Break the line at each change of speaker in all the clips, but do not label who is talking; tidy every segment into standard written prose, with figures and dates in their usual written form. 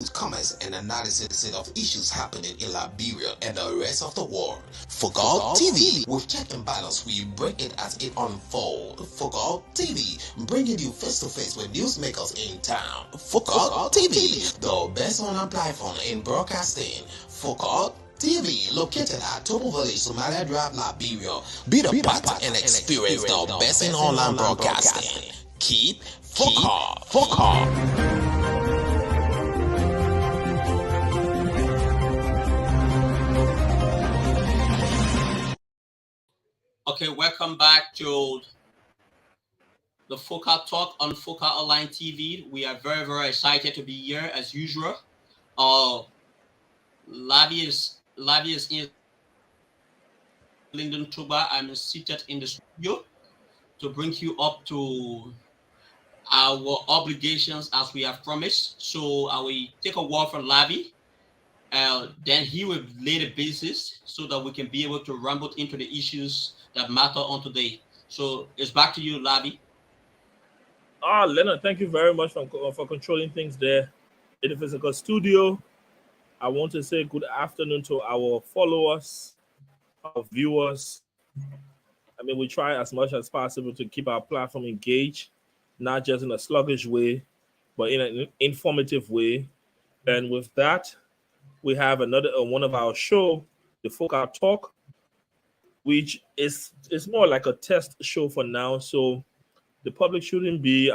comments and analysis of issues happening in Liberia and the rest of the world. For God TV, with check and balance, we break it as it unfolds. For God TV, bringing you face to face with newsmakers in town. For God TV, the best online platform in broadcasting. For God TV, located at Topo Village, Somalia Drive, Liberia. Be the part and experience the best in online broadcasting. Keep focus.
Okay, welcome back to the Focal Talk on Focal Online TV. We are very, very excited to be here as usual. Lavi is in Linden Tuba. I'm seated in the studio to bring you up to our obligations as we have promised. So I will take a word from Lavi. Then he will lay the basis so that we can be able to ramble into the issues that matter on today. So it's back to you, Lavi.
Leonard, thank you very much for controlling things there in the physical studio. I want to say good afternoon to our followers, our viewers. I mean, we try as much as possible to keep our platform engaged, not just in a sluggish way, but in an informative way. And with that, we have another one of our show, the Focal Talk, which is more like a test show for now. So the public shouldn't be,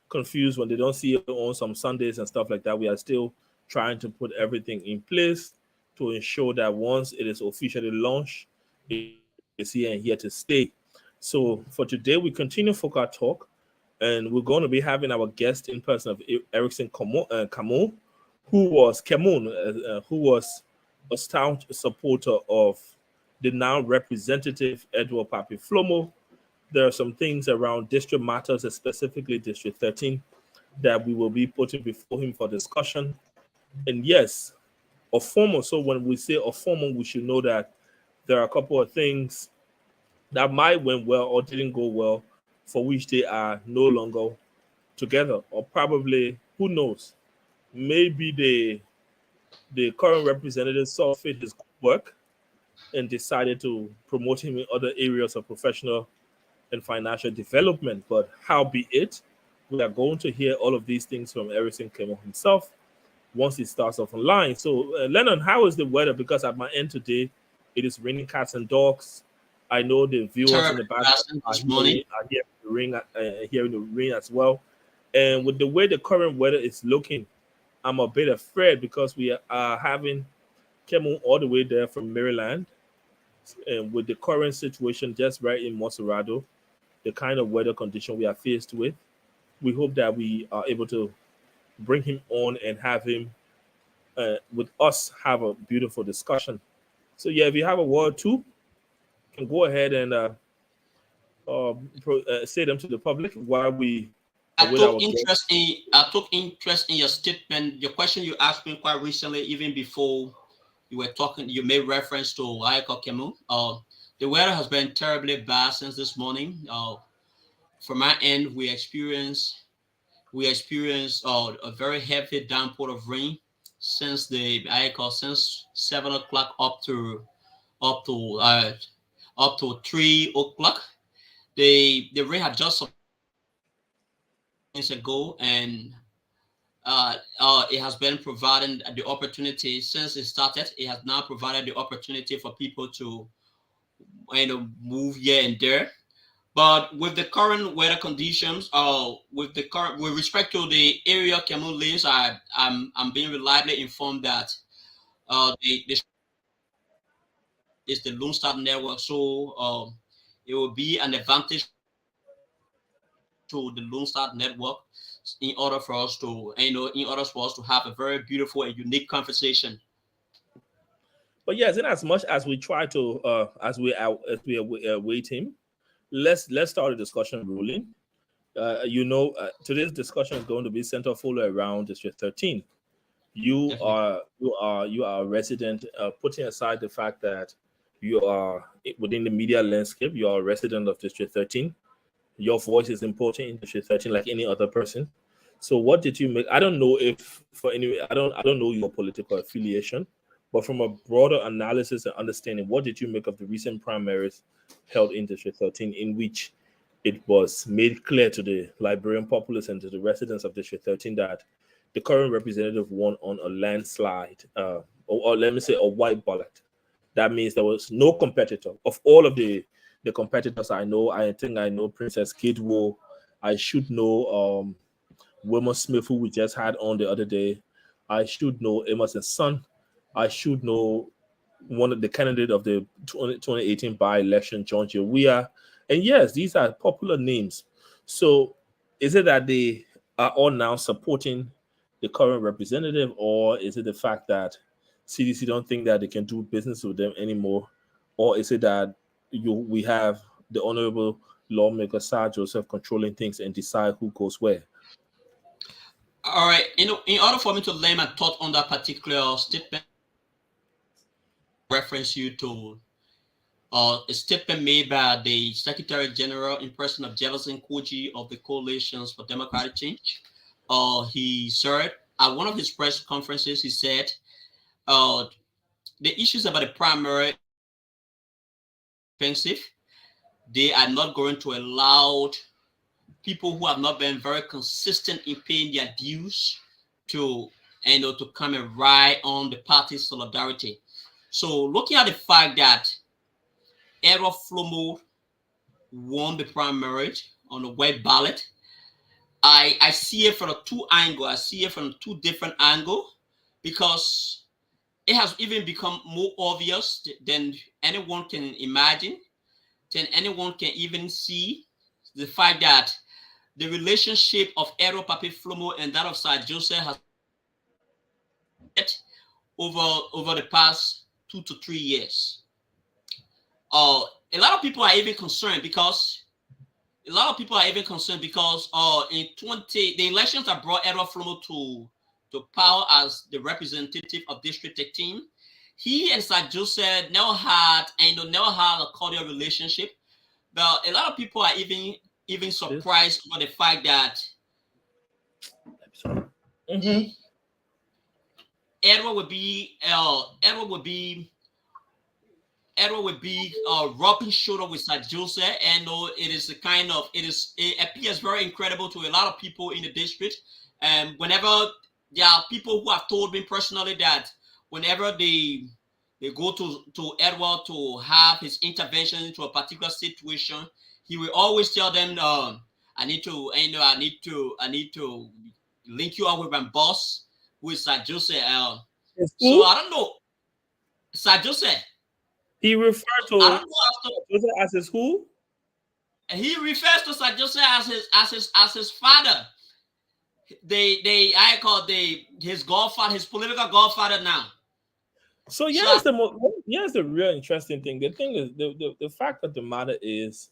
confused when they don't see it on some Sundays and stuff like that. We are still trying to put everything in place to ensure that once it is officially launched, it is here and here to stay. So for today, we continue Focal Talk, and we're going to be having our guest in person of Erickson Camus, who was a staunch supporter of the now representative Edward Papi Flomo. There are some things around district matters, specifically District 13, that we will be putting before him for discussion. And yes, a former. So when we say a former, we should know that there are a couple of things that might went well or didn't go well, for which they are no longer together, or probably, who knows, maybe the current representative saw fit his work and decided to promote him in other areas of professional and financial development. But how be it, we are going to hear all of these things from Erickson Clement himself once he starts off online. So, Lennon, how is the weather? Because at my end today, it is raining cats and dogs. I know the viewers in
Terrible
the background
passing
are
this morning.
hearing the rain as well. And with the way the current weather is looking, I'm a bit afraid because we are having Kemu all the way there from Maryland. And with the current situation just right in Monserrado, the kind of weather condition we are faced with, we hope that we are able to bring him on and have him with us have a beautiful discussion. So yeah, if you have a word too, you can go ahead and say them to the public while we
I
with
took
our
interest
guests.
in I took interest in your statement, your question you asked me quite recently, even before you were talking. You made reference to Ayako Kemu. The weather has been terribly bad since this morning. From my end, we experienced a very heavy downpour of rain since the Ayako since 7 o'clock up to uh, up to 3 o'clock. The rain had just some minutes ago, and it has been providing the opportunity since it started. It has now provided the opportunity for people to move here and there. But with the current weather conditions, with respect to the area Cameroon lives, I'm being reliably informed that the is the Lone Star network, so it will be an advantage to the Lone Star network in order for us to have a very beautiful and unique conversation.
But yes, in as much as we try to as we await him, let's start the discussion rolling. Today's discussion is going to be centered fully around District 13.
Definitely.
You are a resident. Putting aside the fact that you are within the media landscape, you are a resident of District 13. Your voice is important in District 13, like any other person. So what did you make? I don't know if for any I don't know your political affiliation, but from a broader analysis and understanding, what did you make of the recent primaries held in District 13, in which it was made clear to the Liberian populace and to the residents of District 13 that the current representative won on a landslide, or let me say a white ballot. That means there was no competitor. Of all of the competitors I know, I think I know Princess Kidwo. I should know Wilmer Smith, who we just had on the other day. I should know Emerson Son. I should know one of the candidate of the 2018 by-election, John Jawia. And yes, these are popular names. So is it that they are all now supporting the current representative, or is it the fact that CDC don't think that they can do business with them anymore? Or is it that we have the honorable lawmaker Sir Joseph controlling things and decide who goes where?
All right. In order for me to lay my thought on that particular statement, reference you to a statement made by the Secretary General in person of Jefferson Koji of the Coalitions for Democratic Change. He said at one of his press conferences, he said the issues about the primary offensive, they are not going to allow people who have not been very consistent in paying their dues to come and ride on the party's solidarity. So looking at the fact that Edward Flomo won the primary on the white ballot, I see it from two angles. I see it from two different angles, because it has even become more obvious than anyone can imagine, than anyone can even see, the fact that the relationship of Edward Papi Flomo and that of Sir Joseph has over the past 2 to 3 years. A lot of people are even concerned because in 20 the elections that brought Edward Flomo to power as the representative of District 13. He and Sir Joseph never had a cordial relationship. But a lot of people are even surprised about the fact that Edward would be rubbing shoulder with Sir Joseph, and it appears very incredible to a lot of people in the district. And whenever there are people who have told me personally that whenever they go to Edward to have his intervention into a particular situation, he will always tell them, I need to link you up with my boss, who is Sir Joseph. So I don't know. Sir Joseph.
He referred to Joseph as his who?
He refers to Sir Joseph as his father. His godfather, his political godfather now.
So here's the real interesting thing. The thing is, the fact of the matter is,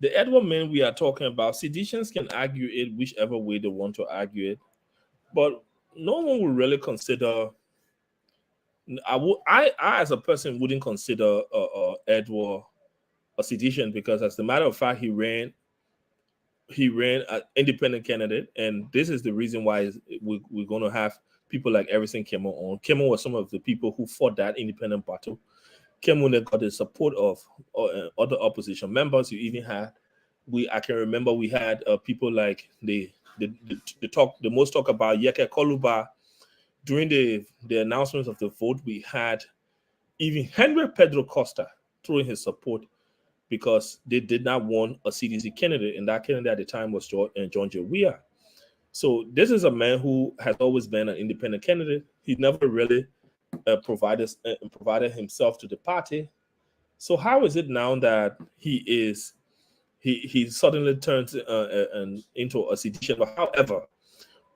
the Edward men we are talking about, seditionists can argue it whichever way they want to argue it, but no one will really consider. I as a person wouldn't consider Edward a sedition, because as a matter of fact, he ran an independent candidate, and this is the reason why we're going to have people like Everson Kemo on. Kemo was some of the people who fought that independent battle. Kemo then got the support of other opposition members. You even had, I can remember we had people like the most talk about Yeke Koluba. During the announcements of the vote, we had even Henry Pedro Costa throwing his support, because they did not want a CDC candidate, and that candidate at the time was John Jawia. So this is a man who has always been an independent candidate. He never really provided himself to the party. So how is it now that he suddenly turns into a sedition? But however,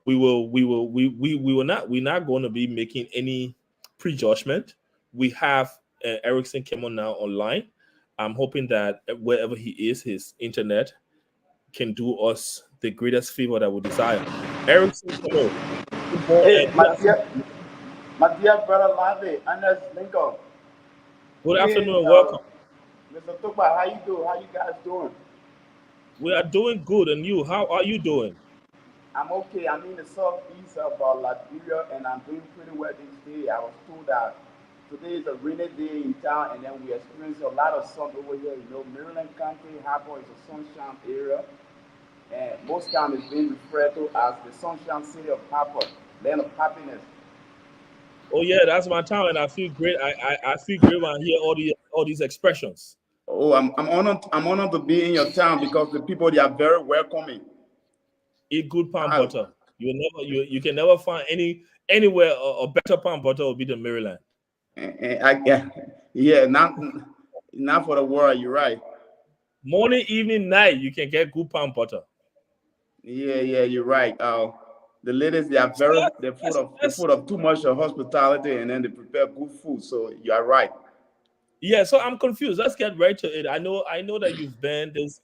we're not going to be making any prejudgment. We have Erickson Kemo now online. I'm hoping that wherever he is, his internet can do us the greatest favor that we desire. Erickson Kemo.
Hey, my dear brother Lande, Anas Lincoln.
Good afternoon and welcome.
Mr. Tukba, how you guys doing?
We are doing good, and you? How are you doing?
I'm okay. I'm in the southeast of Liberia, and I'm doing pretty well this day. I was told that today is a rainy day in town, and then we experience a lot of sun over here. You know, Maryland County Harbor is a sunshine area, and most times it's being referred to as the sunshine city of Harper, land of happiness.
Oh yeah, that's my town, and I feel great. I feel great when I hear all these expressions.
Oh, I'm honored. I'm honored to be in your town because the people they are very welcoming.
Eat good palm
I,
butter. You can never find anywhere a better palm butter will be than Maryland.
yeah, not for the world. You're right.
Morning, evening, night, you can get good palm butter.
Yeah, you're right. The ladies they are
So
very they're
let's
full of too much hospitality, and then they prepare good food. So you are right.
yeah. So I'm confused. Let's get right to it. I know that you've been this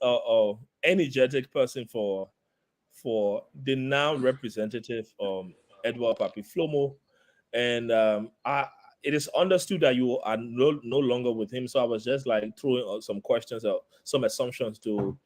energetic person for the now representative Edward Papi Flomo, and it is understood that you are no longer with him. So I was just like throwing out some questions or some assumptions to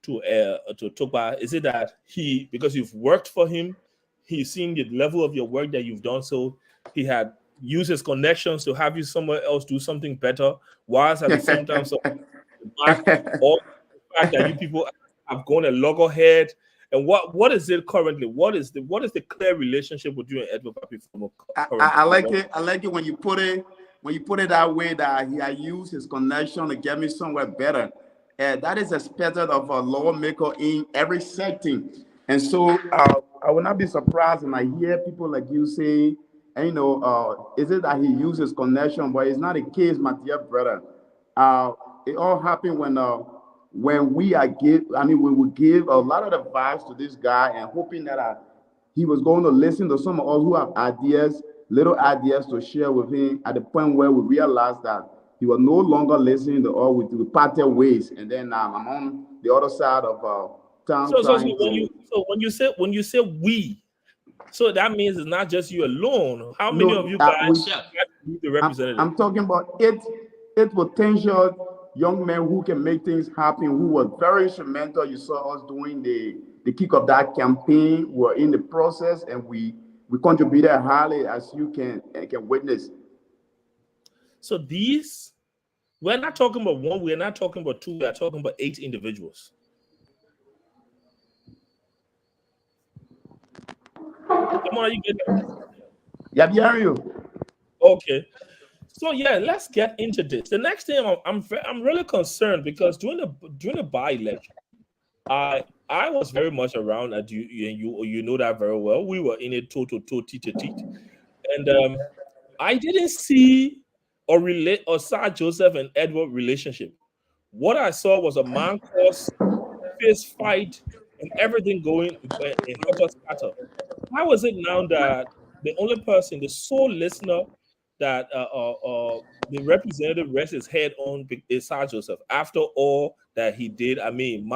Tokpa. Is it that he, because you've worked for him, he's seen the level of your work that you've done, so he had used his connections to have you somewhere else do something better, whilst at the same time so back, or the fact that you people have gone a loggerhead? And what is it currently? What is the clear relationship with you and Edward Papi Flomo currently?
I like it. I like it when you put it that way. That he had used his connection to get me somewhere better. That is expected of a lawmaker in every setting. And so I will not be surprised when I hear people like you say, is it that he uses connection? But it's not the case, my dear brother. It all happened when we are give. I mean, we would give a lot of advice to this guy and hoping that he was going to listen to some of us who have ideas, little ideas to share with him. At the point where we realized that he was no longer listening to all we parted ways, and then I'm on the other side of town
So
trying to.
when you say we, so that means it's not just you alone. How many of
No,
you guys
Chef,
be the representative?
I'm talking about eight potential young men who can make things happen, who were very instrumental. You saw us doing the kick of that campaign. We're in the process, and we contributed highly, as you can witness.
So these, we're not talking about one, we're not talking about two, we're talking about 8 individuals. Come on, are you getting it?
Yeah, hearing you.
Okay. So yeah, let's get into this. The next thing I'm really concerned because during the by-election, I was very much around, and you know that very well. We were in a toe to toe, teeth to teeth, and I didn't see or relate or Sir Joseph and Edward relationship. What I saw was a man cross, fist fight, and everything going in hot scatter. How is it now that the only person, the sole listener that the representative rests his head on is Sir Joseph? After all that he did, I mean,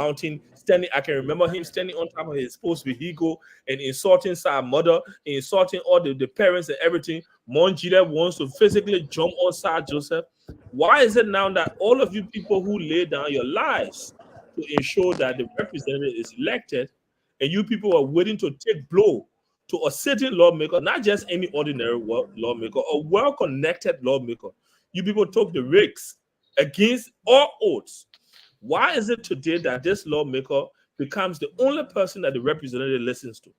standing, I can remember him standing on top of his sports vehicle and insulting Sir Mother, insulting all the parents and everything. Monjida wants to physically jump on Sir Joseph. Why is it now that all of you people who lay down your lives to ensure that the representative is elected, and you people are willing to take blow to a certain lawmaker, not just any ordinary lawmaker, a well-connected lawmaker? You people took the risks against all odds. Why is it today that this lawmaker becomes the only person that the representative listens to?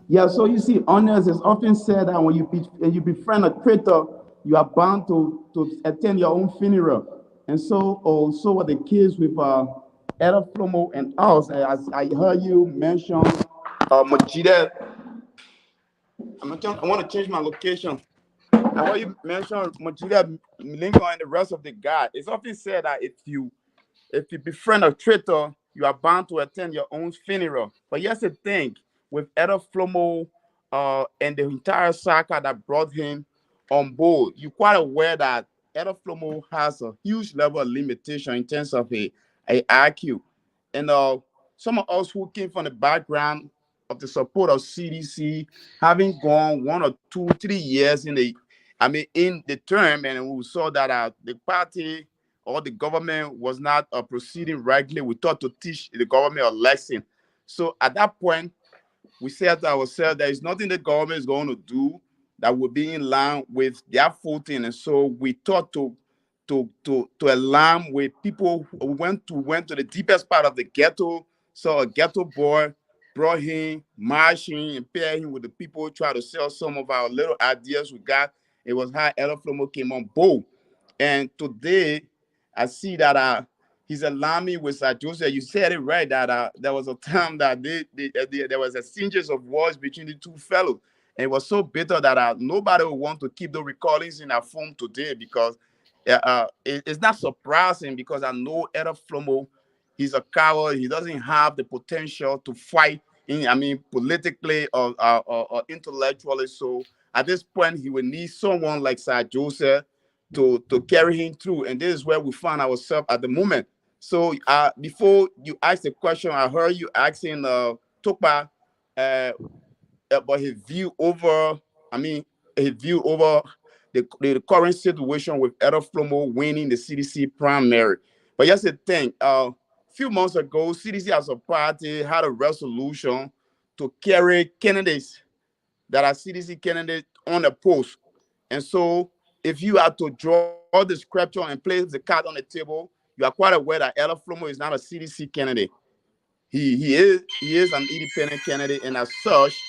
Yeah, so you see, honors is often said that when you befriend a traitor, you are bound to attend your own funeral. And so also what the case with Ella Flomo and us, as I heard you mention Majida. I want to change my location. I want you mention Majida Lincoln and the rest of the guys. It's often said that if you befriend a traitor, you are bound to attend your own funeral. But here's the thing with Ella Flomo and the entire saga that brought him on board, you're quite aware that Ella Flomo has a huge level of limitation in terms of a IQ. And some of us who came from the background of the support of CDC, having gone 1 or 2, 3 years in the term, and we saw that the party or the government was not proceeding regularly. We thought to teach the government a lesson. So at that point, we said to ourselves, there is nothing the government is going to do that will be in line with their footing. And so we thought to align with people. We went to the deepest part of the ghetto, saw a ghetto boy, brought him, marching, and paired him with the people, try to sell some of our little ideas we got. It was how Ella Flomo came on board. And today, I see that he's alarming with Joseph. You said it right, that there was a time that there was exchanges of words between the two fellows. And it was so bitter that nobody would want to keep the recordings in our phone today, because it's not surprising, because I know Ella Flomo, he's a coward. He doesn't have the potential to fight, politically or intellectually. So at this point, he will need someone like Sir Joseph to carry him through. And this is where we find ourselves at the moment. So before you ask the question, I heard you asking Tokpa about his view over, the current situation with Ella Flomo winning the CDC primary. But here's the thing, a few months ago, CDC as a party had a resolution to carry candidates that are CDC candidates on the post. And so if you are to draw the scripture and place the card on the table, you are quite aware that Ella Flomo is not a CDC candidate. He is an independent candidate, and as such,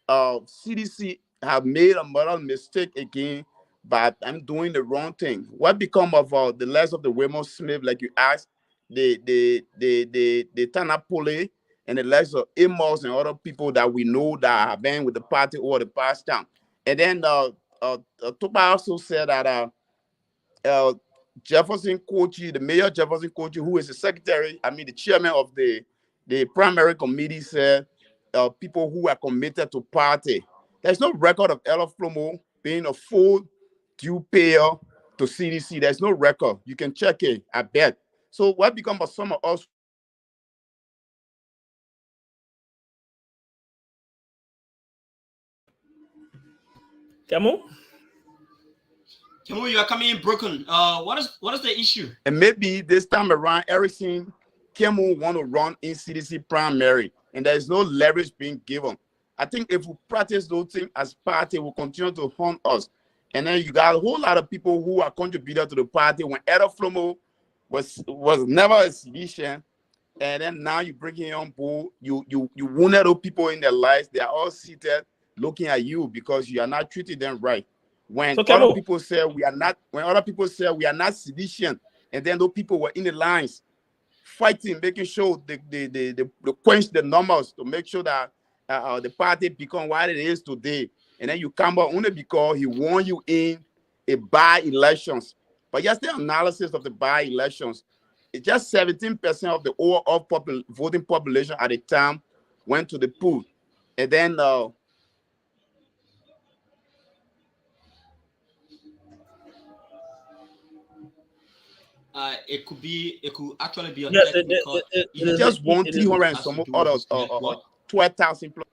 CDC have made a moral mistake again by doing the wrong thing. What become of the last of the Wilmot Smith, like you asked, the Tana Pole, and the likes of Amos and other people that we know that have been with the party over the past time. And then Tupa also said that Jefferson Kochi, the Mayor Jefferson Kochi, who is the secretary, the chairman of the primary committee, said people who are committed to party. There's no record of Ella Flomo being a full due payer to CDC. There's no record. You can check it, I bet. So what become of some of us?
Kemo,
you are coming in broken. What is the issue?
And maybe this time around, Erickson Kemo want to run in CDC primary, and there is no leverage being given. I think if we practice those things as party, will continue to haunt us. And then you got a whole lot of people who are contributed to the party when Ella Flomo was never a sedition, and then now you bring him on board. You wounded those people in their lives. They are all seated looking at you because you are not treating them right. When other people say we are not sedition, and then those people were in the lines fighting, making sure they quench the numbers to make sure that the party become what it is today. And then you come up only because he won you in a by-elections. But just the analysis of the by-elections, it's just 17% of the overall voting population at the time went to the poll. And then
it could actually be a
yes,
technical.
He just won 300 and some others, 12,000 plus.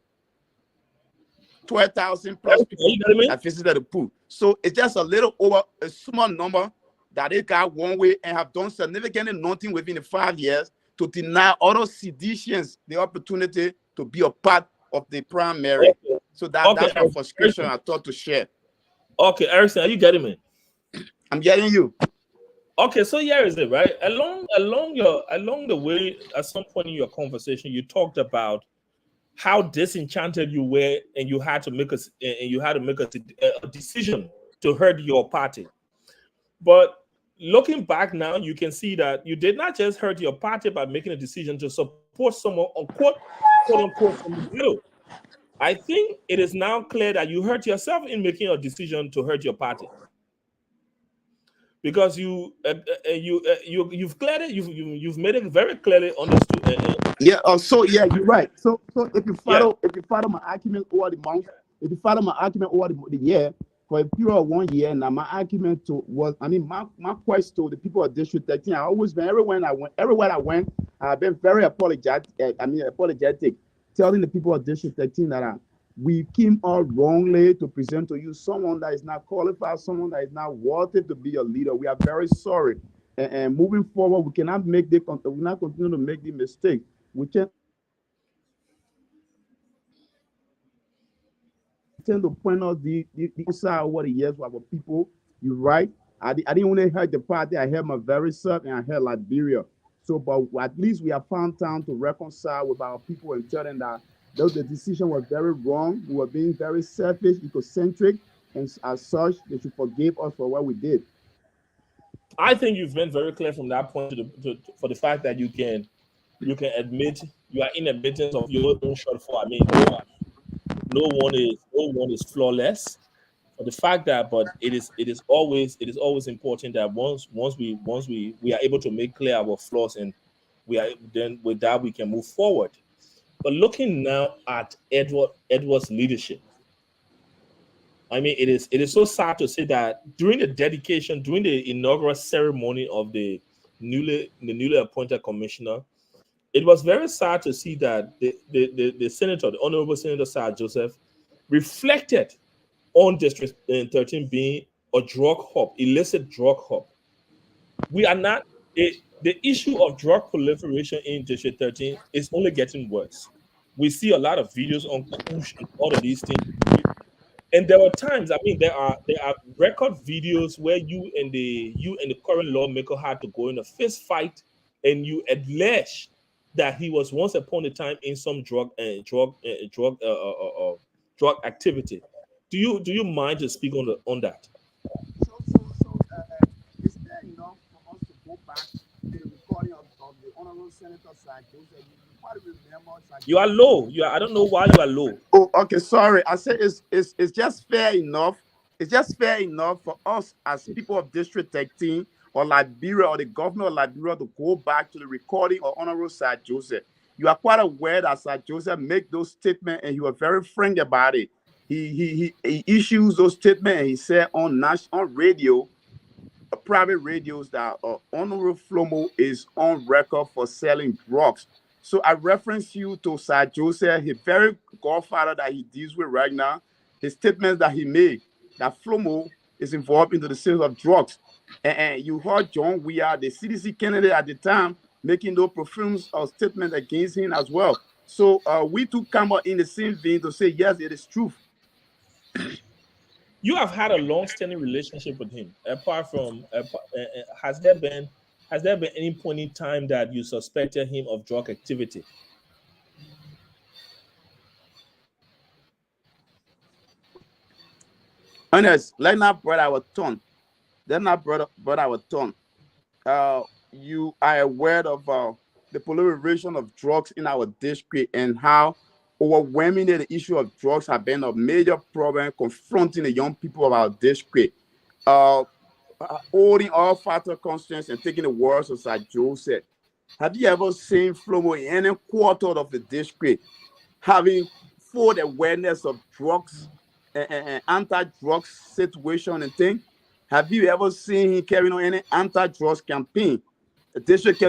12,000 plus people that visited the pool. So it's just a small number that they got one way and have done significantly nothing within the 5 years to deny other seditionists the opportunity to be a part of the primary. Okay. So that's my frustration I thought to share.
Okay, Erickson, are you getting me?
I'm getting you.
Okay, so here is it, right? Along the way, at some point in your conversation, you talked about how disenchanted you were, and you had to make a decision to hurt your party. But looking back now, you can see that you did not just hurt your party by making a decision to support someone, quote unquote, from the middle. I think it is now clear that you hurt yourself in making a decision to hurt your party, because you've cleared it. You've made it very clearly understood.
Yeah. So yeah, you're right. So if you follow my argument over the month, if you follow my argument over the year, for a period of 1 year, now my argument was, my quest to the people of District 13, I always been everywhere I went, I've been very apologetic, telling the people of District 13 that we came out wrongly to present to you someone that is not qualified, someone that is not worthy to be a leader. We are very sorry. And moving forward, we cannot continue to make the mistake. We can tend to point out the side over the years with our people. You're right. I didn't only hear the party, I heard my very self and I heard Liberia. So, but at least we have found time to reconcile with our people and tell them that though the decision was very wrong, we were being very selfish, egocentric, and as such, they should forgive us for what we did.
I think you've been very clear from that point for the fact that you can admit you are in admittance of your own shortfall. I mean, no one is flawless. For the fact that, but it is always important that once we are able to make clear our flaws, and we are then with that we can move forward. But looking now at Edward's leadership, I mean, it is so sad to say that during the inaugural ceremony of the newly appointed commissioner, it was very sad to see that the senator, the Honorable Senator Sir Joseph, reflected on District 13 being a drug hub, illicit drug hub. We are not the issue of drug proliferation in District 13 is only getting worse. We see a lot of videos on Kush and all of these things. And there were times, I mean, there are record videos where you and the current lawmaker had to go in a fist fight, and you allege that he was once upon a time in some drug activity. Do you mind to speak on that?
It's fair enough for us to go back to the recording of the Honorable Senator Sir Joseph. You probably remember
you are low. I don't know why you are low.
Oh, okay, sorry. I said it's just fair enough. It's just fair enough for us as people of District 13 or Liberia or the governor of Liberia to go back to the recording of Honorable Sir Joseph. You are quite aware that Sir Joseph made those statements and he was very frank about it. He issues those statements and he said on radio, private radios, that Honorable Flomo is on record for selling drugs. So I reference you to Sir Joseph, his very godfather that he deals with right now, his statements that he made, that Flomo is involved into the sales of drugs. And you heard John Weir, the CDC candidate at the time, making those profound statements against him as well. So we too come out in the same vein to say, yes, it is true.
You have had a long-standing relationship with him. Apart from, has there been any point in time that you suspected him of drug activity?
Honest, let not brought our tongue. Let not brought our tongue. You are aware of the proliferation of drugs in our district and how overwhelmingly the issue of drugs have been a major problem confronting the young people of our district. Holding all factor constraints and taking the words of Sir Joseph. Have you ever seen Flomo in any quarter of the district having full awareness of drugs and anti-drugs situation and thing? Have you ever seen him carrying on any anti-drugs campaign? The district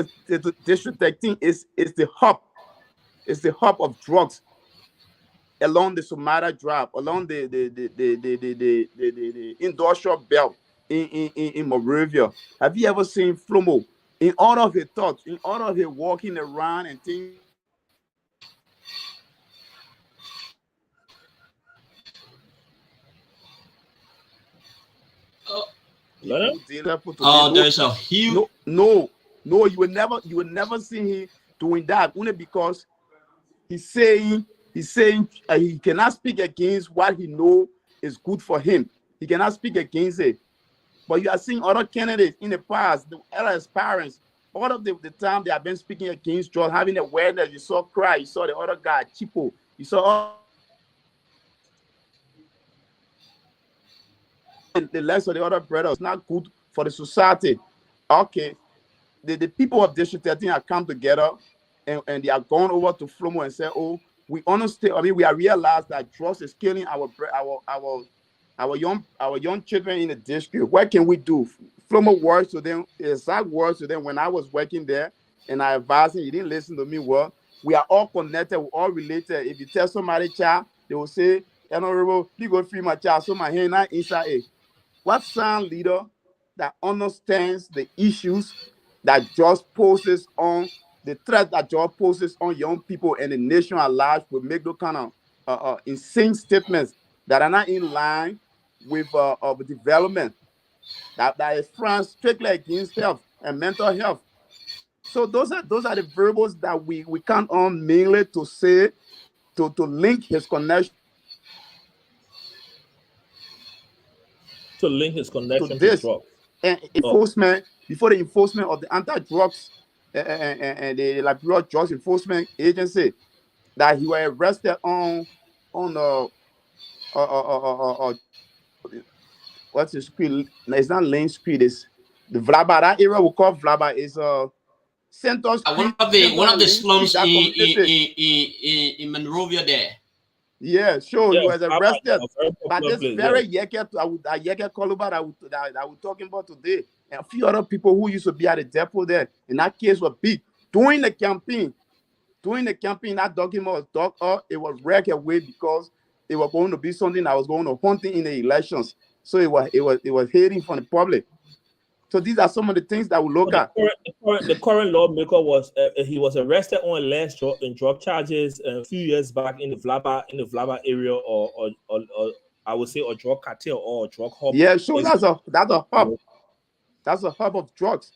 13 is the hub. It's the hub of drugs along the Sumatra Drive, along the industrial belt in Moravia. Have you ever seen Flomo in all of his thoughts, in all of his walking around and things?
There's a huge
no, you will never see him doing that, only because he's saying he cannot speak against what he know is good for him. He cannot speak against it. But you are seeing other candidates in the past, the other parents, all of the time they have been speaking against drugs, having awareness. You saw Cry, you saw the other guy, Chipo, you saw all the rest of the other brothers. Not good for the society. Okay, the people of District 13 have come together and they are gone over to Flomo and said, oh, we understand. I mean, we have realized that drugs is killing our young children in the district. What can we do? Flomo words to them, exact words to them when I was working there, and I advised him. He didn't listen to me well. We are all connected. We're all related. If you tell somebody, child, they will say, Honorable, you go free my child, so my hand not inside it. What sound leader that understands the issues that just poses on the threat that just poses on young people and the nation at large will make those kind of insane statements that are not in line with of development, that is front strictly against health and mental health. So those are the variables that we count on mainly to say to link his connection
To link his
to
connection to
this
drugs.
and
Oh,
enforcement before the enforcement of the anti-drugs and the Liberia Drugs Enforcement Agency, that he was arrested on what's the street? No, it's not Lane Street. It's the Vlaba. That area we call Vlaba is Center
One
Street,
of the
Center
one
and
of the
Lane Street.
slums
That community.
in Monrovia there.
Yeah, sure. He
yeah,
was
Flabba is
arrested
a very
by
popular
this
place. Yeah.
very Yeke Koluba that we're talking about today, and a few other people who used to be at the depot there. And that case was big during the campaign. During the campaign, that document was dug up. It was wrecked away because it was going to be something that was going to haunt him in the elections. So it was hiding from the public. So these are some of the things that we
So
look at.
the current lawmaker was he was arrested on alleged drug charges a few years back in the Vlaba area, or I would say a drug cartel or a drug hub.
Yeah, sure.
Is
That's a hub. That's a hub of drugs.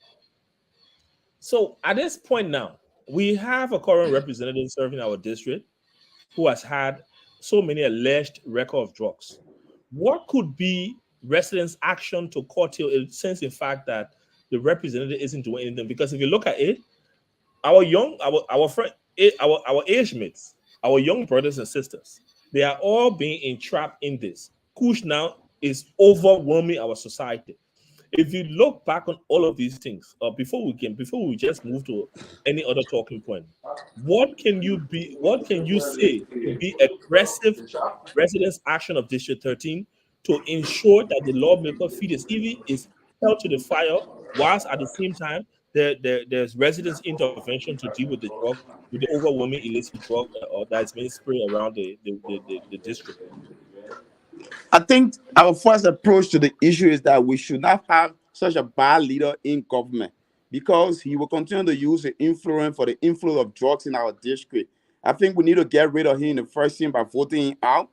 So at this point now, we have a current representative serving our district who has had so many alleged record of drugs. What could be residents' action to curtail it, since in fact that the representative isn't doing anything? Because if you look at it, our friend, our age mates, our young brothers and sisters, they are all being entrapped in this. Kush now is overwhelming our society. If you look back on all of these things, before we just move to any other talking point, what can you say to be aggressive residents' action of District 13 to ensure that the lawmaker feed is held to the fire, whilst at the same time there's residents' intervention to deal with the overwhelming illicit drug that's being sprayed around the district?
I think our first approach to the issue is that we should not have such a bad leader in government, because he will continue to use the influence for the inflow of drugs in our district. I think we need to get rid of him in the first thing by voting him out,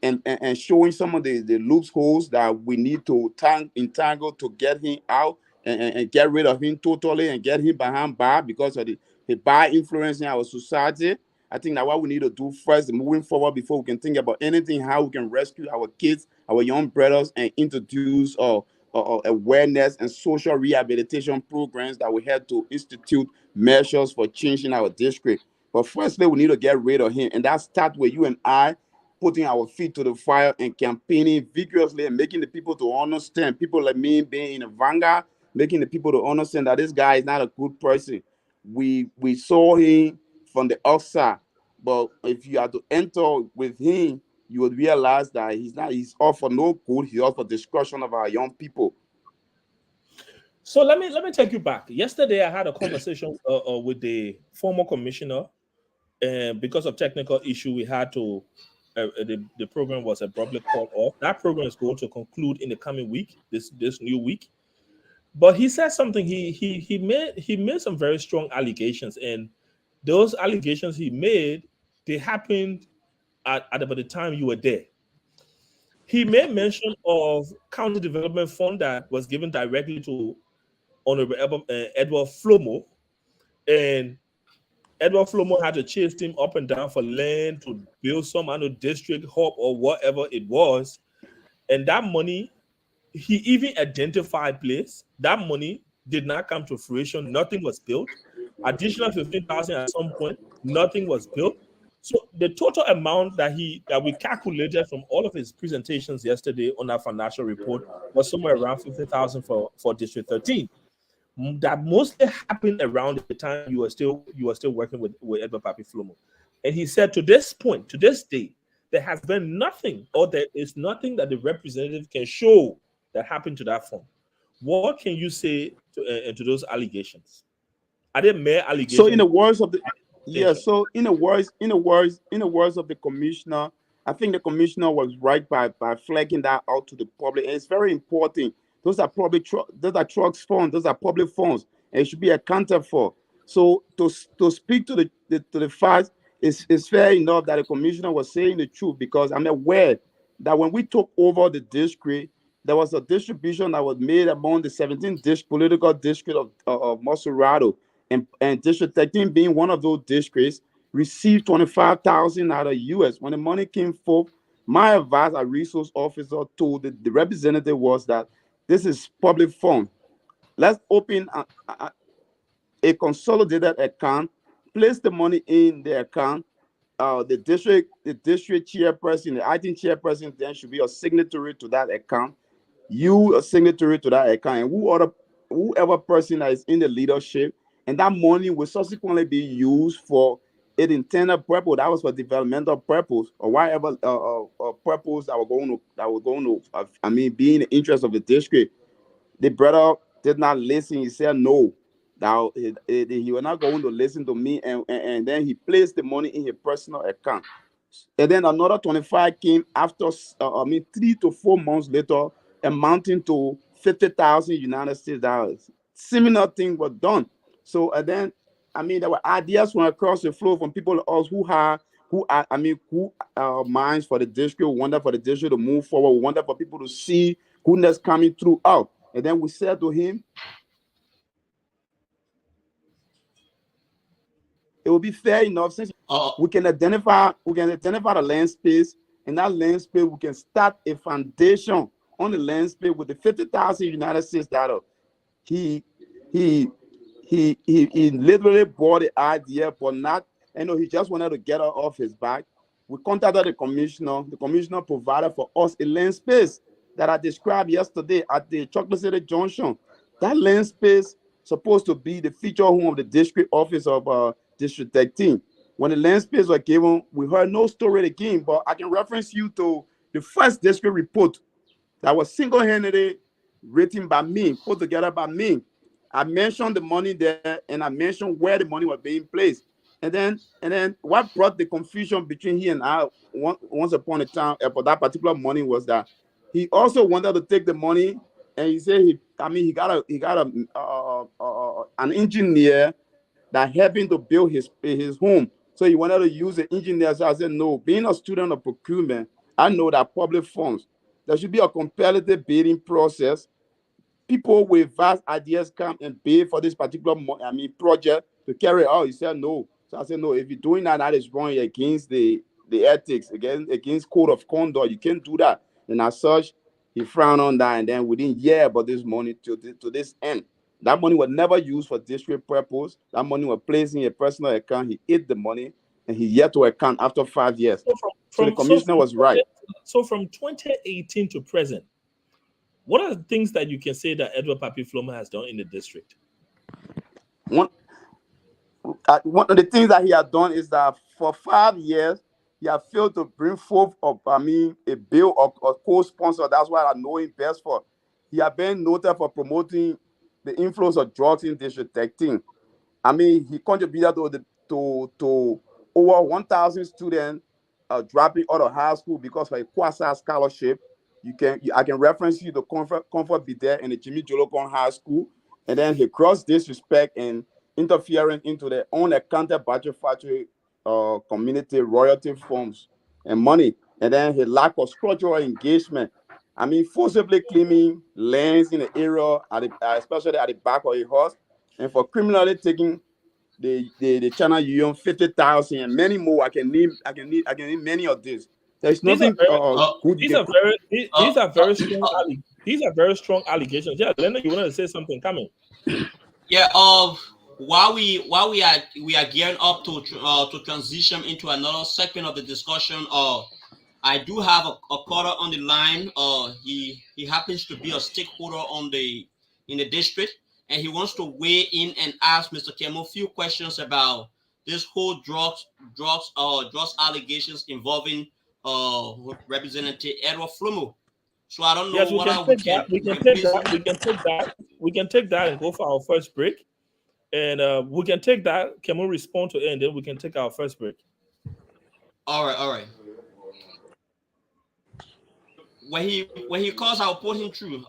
and showing some of the loopholes that we need to entangle to get him out, and get rid of him totally and get him behind bar because of the bad influence in our society. I think that's what we need to do first, moving forward, before we can think about anything, how we can rescue our kids, our young brothers, and introduce awareness and social rehabilitation programs that we have to institute measures for changing our district. But firstly, we need to get rid of him. And that starts with you and I putting our feet to the fire and campaigning vigorously and making the people to understand, people like me being in the vanguard, making the people to understand that this guy is not a good person. We saw him from the outside, but if you are to enter with him, you would realize that he's all for no good. He's all for destruction of our young people.
So let me take you back. Yesterday, I had a conversation with the former commissioner, and because of technical issue, we had to the program was abruptly called off. That program is going to conclude in the coming week, this new week. But he said something. He made some very strong allegations, and those allegations he made, they happened at about the time you were there. He made mention of county development fund that was given directly to Honorable Edward Flomo, and Edward Flomo had to chase him up and down for land to build some kind of district hub or whatever it was. And that money, he even identified place. That money did not come to fruition. Nothing was built. Additional 15,000 at some point, nothing was built. So the total amount that we calculated from all of his presentations yesterday on our financial report was somewhere around 50,000 for District 13. That mostly happened around the time you were still working with Edward Papi Flomo. And he said, to this point, to this day, there has been nothing, or there is nothing that the representative can show that happened to that fund. What can you say to those allegations? Are they mere allegations?
So in the words of the so in the words of the commissioner, I think the commissioner was right by flagging that out to the public. And it's very important. Those are probably those are trust funds, those are public funds, and it should be accounted for. So to speak to the fact, it's fair enough that the commissioner was saying the truth, because I'm aware that when we took over the district, there was a distribution that was made among the 17 political district of Masurado, and District 13 being one of those districts, received 25,000 out of US. When the money came forth, my advice, a resource officer, told the representative was that this is public fund. Let's open a consolidated account, place the money in the account. The district chairperson, the acting chairperson, then should be a signatory to that account. You a signatory to that account, and whoever person that is in the leadership, and that money will subsequently be used for its intended purpose. That was for developmental purpose or whatever purpose that were going to be in the interest of the district. The brother did not listen. He said no. Now he was not going to listen to me, and then he placed the money in his personal account. And then another 25 came after 3 to 4 months later, amounting to 50,000 United States dollars. Similar thing was done. So and then there were ideas from across the floor from people like us who minds for the district, who wanted for the district to move forward, wanted for people to see goodness coming throughout. And then we said to him, it will be fair enough since we can identify the land space, and that land space we can start a foundation on the land space with the 50,000 United States dollars. He literally bought the idea, but not. He just wanted to get her off his back. We contacted the commissioner. The commissioner provided for us a land space that I described yesterday at the Chocolate City Junction. That land space supposed to be the feature home of the district office of District 13. When the land space was given, we heard no story again, but I can reference you to the first district report that was single-handedly written by me, put together by me. I mentioned the money there, and I mentioned where the money was being placed. And then what brought the confusion between he and I once upon a time for that particular money was that he also wanted to take the money, and he said he got an engineer that helped him to build his home. So he wanted to use the engineer. So I said, no, being a student of procurement, I know that public funds, there should be a competitive bidding process. People with vast ideas come and bid for this particular project to carry out. He said no. So I said, no, if you're doing that, that is wrong against the ethics, against code of conduct. You can't do that. And as such, he frowned on that. And then we didn't hear about this money to this end. That money was never used for district purpose. That money was placed in a personal account. He ate the money, and he yet to account after 5 years. So the commissioner was right.
So from 2018 to present, what are the things that you can say that Edward Papi Flomo has done in the district?
One of the things that he has done is that for 5 years, he has failed to bring forth a bill or co-sponsor. That's what I know him best for. He has been noted for promoting the influence of drugs in District 13. He contributed to over 1,000 students dropping out of high school because of a quasi scholarship. I can reference you to Comfort Bidet in the Jimmy Jolokon High School, and then he crossed disrespect and interfering into their own accounted budget factory community royalty funds and money, and then he lack of structural engagement. Forcibly claiming lands in the area, especially at the back of a horse, and for criminally taking the China Union 50,000 and many more. I can name many of these. There's nothing good.
These are very strong allegations. Yeah, Leonard, you wanted to say something? Come in.
Yeah. While we are gearing up to transition into another segment of the discussion, I do have a caller on the line. He happens to be a stakeholder in the district, and he wants to weigh in and ask Mr. Kemo a few questions about this whole drugs allegations involving Representative Edward Flomo. So I don't know
we can take that and go for our first break, and we can take that. Can we respond to it, and then we can take our first break?
All right. When he calls, I'll put him through.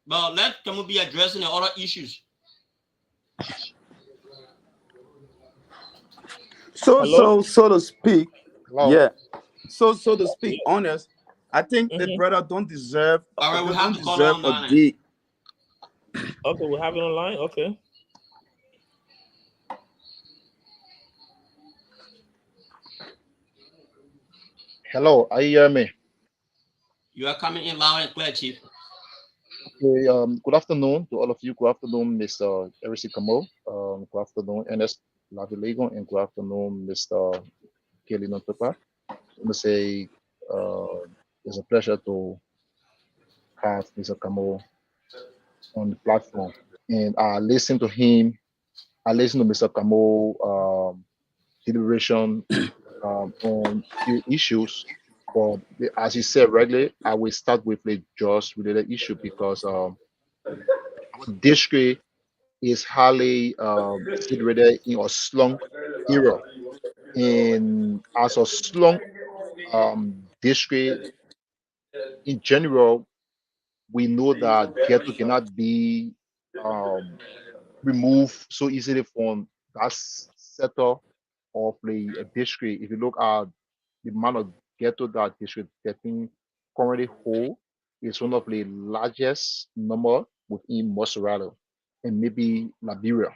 But can we be addressing the other issues?
So to speak, yeah. So to speak honest, I think the
Mhm.
brother don't deserve
All right, we have
don't
to call
deserve
on
a
line.
day.
Okay, we have it online. Okay.
Hello, are you hear me?
You are coming in loud and clear, Chief.
Okay, good afternoon to all of you. Good afternoon, Mr. Erisi Kamo. Good afternoon, Ernest Lavilegon, and good afternoon, Mr. Kelly Notopa. Let me say it's a pleasure to have Mr. Kamo on the platform. And I listened to him, I listened to Mr. Kamo deliberation on few issues. But as he said regularly, I will start with the just related issue because our district is highly situated in a slum era. And as a slum district in general, we know that ghetto cannot be um, removed so easily from that sector of the district. If you look at the amount of ghetto that District 13 currently hold, is one of the largest number within Montserrat and maybe Liberia.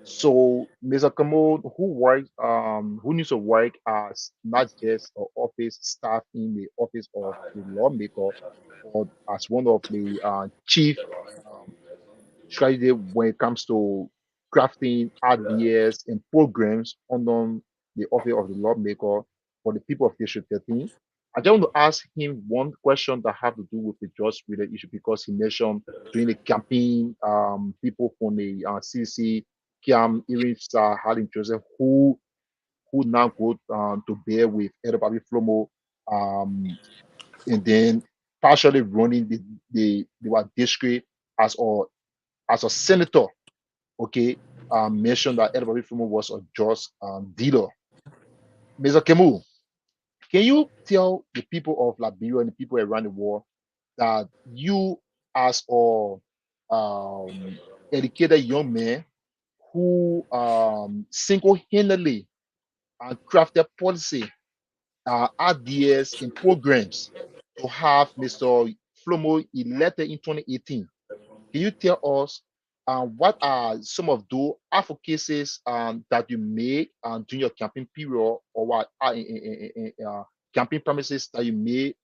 So Mr. Kamo, who needs to work as not just an office staff in the office of the lawmaker, but as one of the chief um, strategy when it comes to crafting ideas and programs under the office of the lawmaker for the people of District 13. I just want to ask him one question that have to do with the just related issue because he mentioned during the campaign, people from the CC, Kiam, even Harlem Joseph, who now go to bear with Edo Flomo, um, and then partially running the district as a senator, okay, mentioned that Edward Fumo was a just dealer. Mr. Kemu, can you tell the people of Liberia and the people around the world that you, as a educated young man who single-handedly crafted policy, ideas, and programs to have Mr. Flomo elected in 2018, can you tell us what are some of those advocacies that you made during your campaign period, or what are campaign promises that you made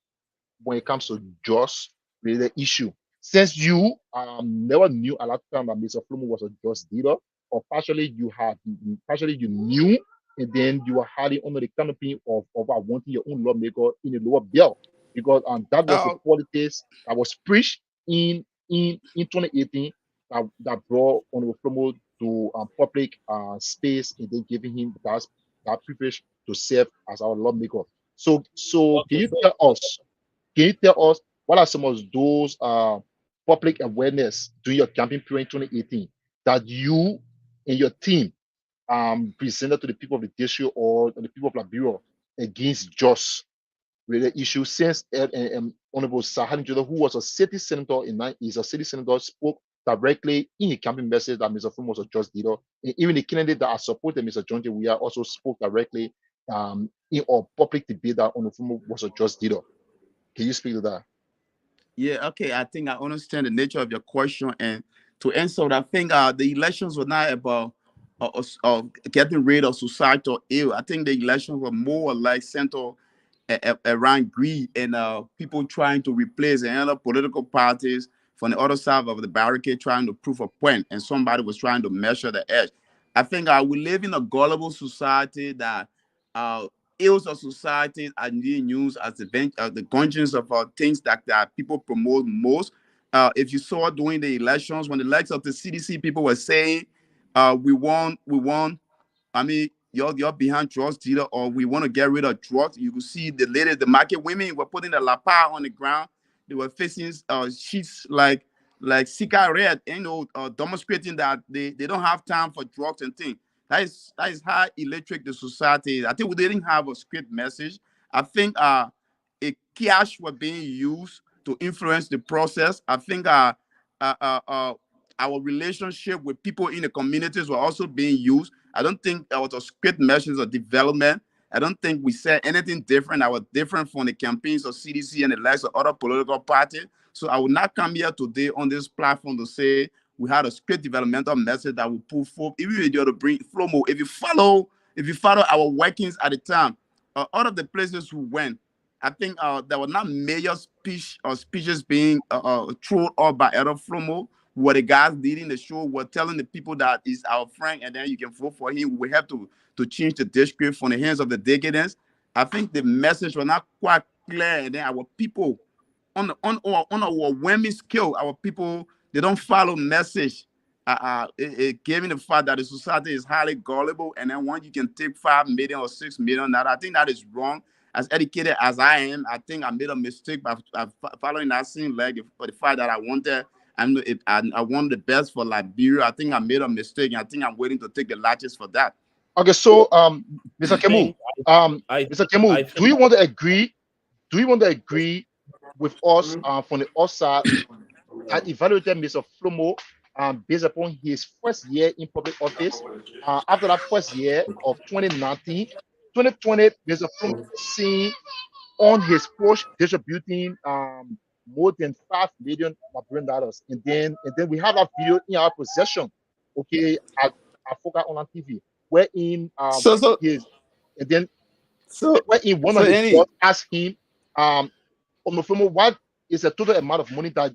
when it comes to just related issue? Since you never knew a lot of time that Mr. Flumo was a just leader, or partially you knew, and then you were hiding under the canopy of wanting your own lawmaker in a lower bill, because that was the
Uh,
politics that was preached in 2018 that brought Honorable Flumo to public space, and then giving him that privilege to serve as our lawmaker. So
Okay. So
can you tell us what are some of those public awareness during your campaign period in 2018 that you and your team presented to the people of the district or the people of Liberia against just related issues, since Honorable Sahani Jodo, who was a city senator is a city senator, spoke directly in a campaign message that Mr. Fum was a just leader. And even the candidate that I supported, Mr. John J. Weah, also spoke directly in a public debate that Honorable Fum was a just leader. Can you speak to that?
yeah, okay. I think I understand the nature of your question, and to answer it, I think the elections were not about getting rid of societal ill. I think the elections were more or less centered around greed and people trying to replace another political parties from the other side of the barricade, trying to prove a point, and somebody was trying to measure the edge. I think we live in a gullible society that uh, ills of society are being used as the conscience of things that people promote most. If you saw during the elections, when the likes of the CDC people were saying, we want, I mean, you're behind drugs dealer, or we want to get rid of drugs. You could see the ladies, the market women were putting the lapa on the ground. They were facing sheets like cigarette, demonstrating that they don't have time for drugs and things. That is how electric the society is. I think we didn't have a script message. I think a cash was being used to influence the process. I think uh, uh, uh, our relationship with people in the communities were also being used. I don't think there was a script message of development. I don't think we said anything different. I was different from the campaigns of CDC and the likes of other political parties. So I will not come here today on this platform to say we had a script developmental message that will put forth. Even if you to bring Flomo, if you follow our workings at the time, out of the places we went, I think there were not major speeches being thrown up by Elder Flomo. Were the guys leading the show were telling the people that he's our friend and then you can vote for him. We have to change the district from the hands of the decadents. I think the message was not quite clear, and then our people on our women skill, our people, they don't follow message. Given the fact that the society is highly gullible, and then once you can take 5 million or 6 million, that I think that is wrong. As educated as I am, I think I made a mistake by following that same leg for the fact that I wanted. I want the best for Liberia. I think I made a mistake, and I think I'm waiting to take the latches for that.
Okay, so Mr. Kemu, Mr. Kemu, do you want to agree? Do you want to agree with us from the outside that evaluated Mr. Flomo based upon his first year in public office? After that first year of 2019, 2020, Mr. Flomo seen on his push distributing more than $5 million, and then we have that video in our possession. Okay, I forgot on TV. Wherein wherein one of the boss asked him, what is the total amount of money that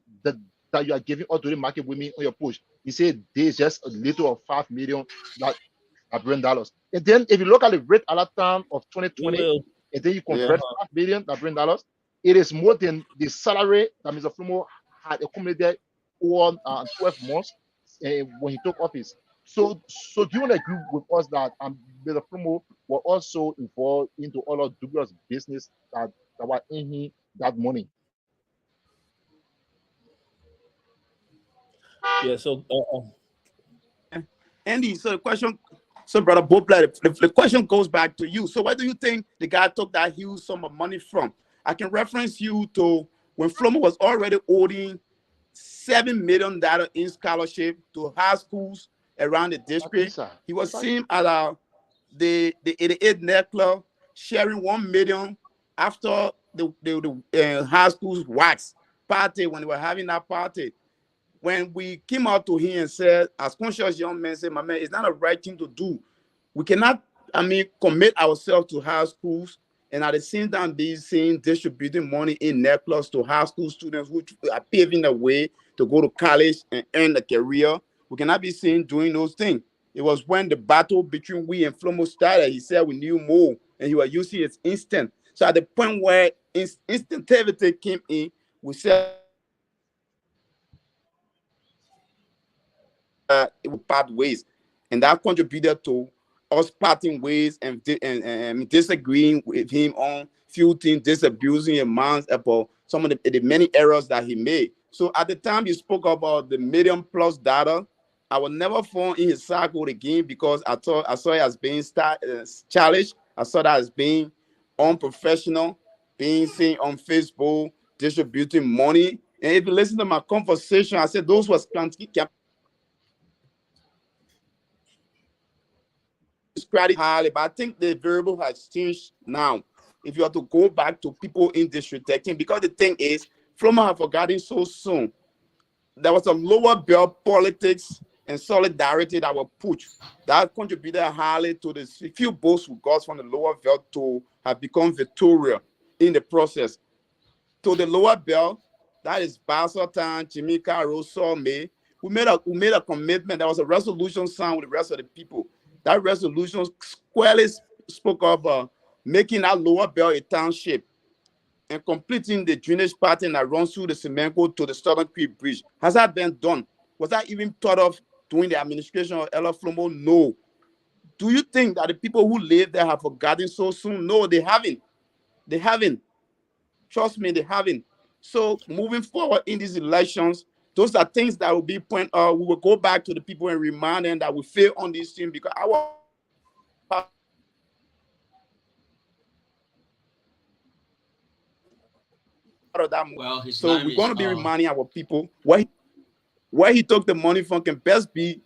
you are giving out to the market women on your push? He said there's just a little of $5 million. And then if you look at the rate at that time of 2020, and then you convert $5 million it is more than the salary that Mr. Flomo had accumulated over 12 months when he took office. So do you want to agree with us that Mr. Flomo were also involved into all of dubious business that were in him that money?
Yeah, so
Andy, so the question, so brother Boblet, the question goes back to you. So where do you think the guy took that huge sum of money from? I can reference you to when Flomo was already owing $7 million in scholarship to high schools around the district. He was seen at the 88 Net Club sharing $1 million after the high school's wax party when they were having that party. When we came out to him and said, as conscious young men say, my man, it's not a right thing to do. We cannot, commit ourselves to high schools and at the same time be seen distributing money in net clubs to high school students who are paving the way to go to college and earn a career. We cannot be seen doing those things. It was when the battle between we and Flomo started. He said we knew more, and he was using his instinct. So at the point where instinctivity came in, we said it would part ways, and that contributed to us parting ways and disagreeing with him on few things, disabusing him about some of the many errors that he made. So at the time you spoke about the million plus data, I will never fall in his cycle again because I saw it as being challenged. I saw that as being unprofessional, being seen on Facebook, distributing money. And if you listen to my conversation, I said those was credit highly, but I think the variable has changed now. If you have to go back to people in district 13, because the thing is, Flomo have forgotten so soon. There was a lower belt politics and solidarity that were put that contributed highly to the few votes who got from the lower belt to have become victorious in the process. To the lower belt, that is Basseltown, Jamaica, Roseau, May. We made a commitment. There was a resolution signed with the rest of the people. That resolution squarely spoke of making that lower belt a township and completing the drainage pattern that runs through the Semenko to the Southern Creek Bridge. Has that been done? Was that even thought of during the administration of Ella Flomo? No. Do you think that the people who live there have forgotten so soon? No, they haven't. They haven't. Trust me, they haven't. So moving forward in these elections, those are things that will be we will go back to the people and remind them that we fail on this thing because our of that.
Well,
so we're going to be reminding our people where he took the money from can best be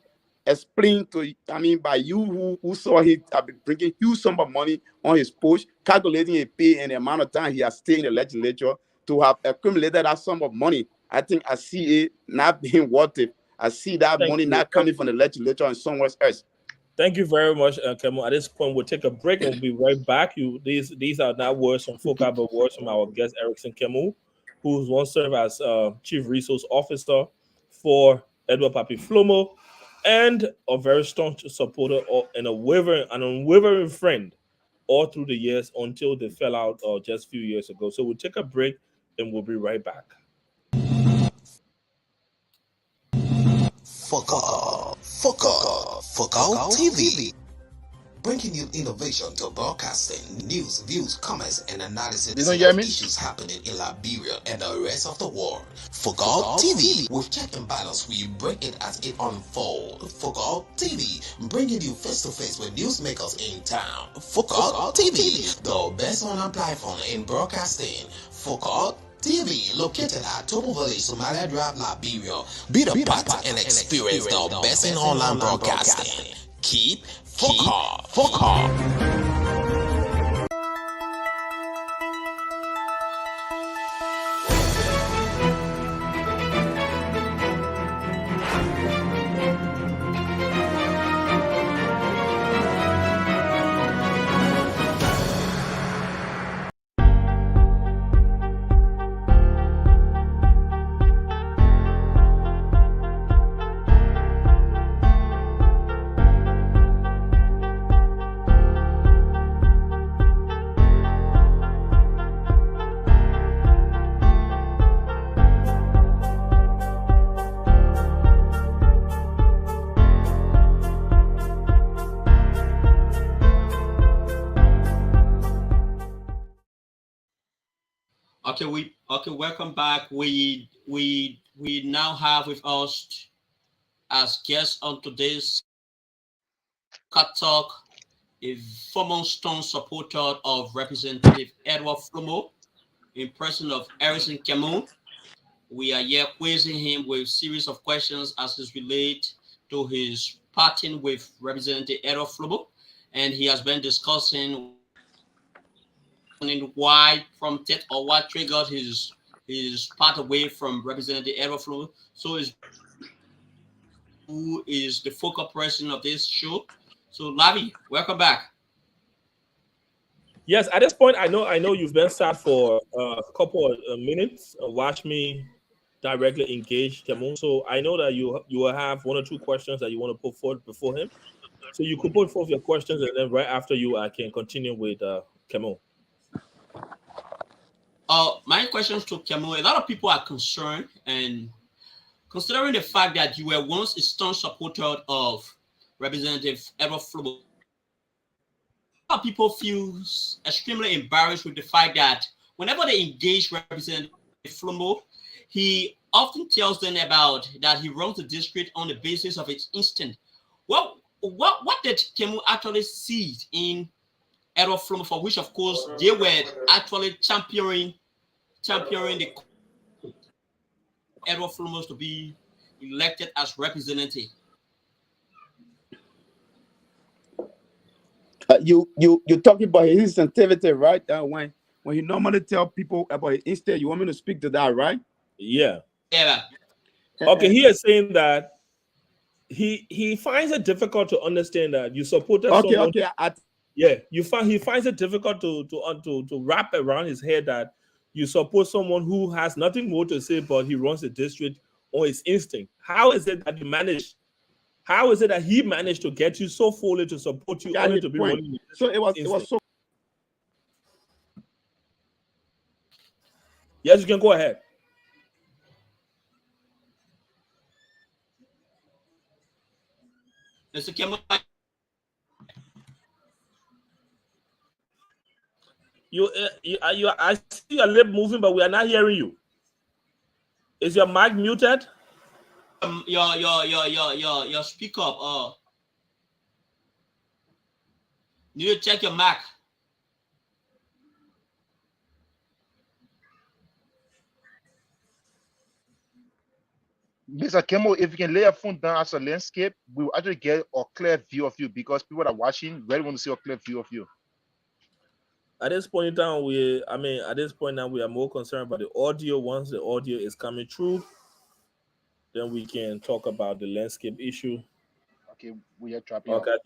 explain to, I mean, by you who saw he bringing huge sum of money on his post, calculating a pay and the amount of time he has stayed in the legislature to have accumulated that sum of money. I think I see it not being worth it. I see that
Thank
money
you.
not coming from the legislature and somewhere else.
Thank you very much, Kemo. At this point, we'll take a break and we'll be right back. These are not words from FOCA, but words from our guest Erickson Kemu, who once served as Chief Resource Officer for Edward Papi Flomo, and a very staunch supporter and an unwavering friend all through the years until they fell out just a few years ago. So we'll take a break and we'll be right back.
Focal TV. Bringing you innovation to broadcasting, news, views, comments, and analysis
You don't hear
of
me?
issues happening in Liberia and the rest of the world. Focal TV, with check and balance, we bring it as it unfolds. Focal TV, bringing you face to face with newsmakers in town. Focal TV, the best online platform in broadcasting. Focal TV, located at Topo Village, Somalia Drive, Liberia. Be the part and experience the best in online broadcasting. Keep Focal.
Welcome back. We now have with us as guest on today's Cut Talk a former strong supporter of Representative Edward Flomo in person of Erickson Kemu. We are here quizzing him with a series of questions as it relates to his parting with Representative Edward Flomo, and he has been discussing why prompted or what triggered his part away from Representative Edward Flomo. So who is the focal person of this show. So Lavi, welcome back.
Yes, at this point, I know you've been sat for a couple of minutes. Watch me directly engage Kemu. So I know that you will have one or two questions that you want to put forward before him. So you could put forth your questions, and then right after you, I can continue with Kemu.
My questions to Kemu. A lot of people are concerned, and considering the fact that you were once a staunch supporter of Representative Edward Flomo, a lot of people feel extremely embarrassed with the fact that whenever they engage Representative Flomo, he often tells them about that he runs the district on the basis of its instinct. What did Kemu actually see in Edward Flomo, for which of course they were actually championing the Edward Flomo to be elected as representative?
You're talking about his sensitivity, right? When he normally tell people about it, instead, you want me to speak to that, right?
Yeah.
Yeah.
Okay, he is saying that he finds it difficult to understand that you supported someone.
Okay.
He finds it difficult to wrap around his head that you support someone who has nothing more to say, but he runs the district on his instinct. How is it that How is it that he managed to get you so fully to support you only to be running?
So it was so.
Yes, you can go ahead.
Mr. Kemu,
I see your lip moving, but we are not hearing you. Is your mic muted?
Your speaker up. You need to check your mic.
Mr. Kemo, if you can lay a phone down as a landscape, we will actually get a clear view of you because people that are watching really want to see a clear view of you.
At this point in time, at this point now, we are more concerned about the audio. Once the audio is coming through, then we can talk about the landscape issue.
Okay, we are dropping
Okay,
off.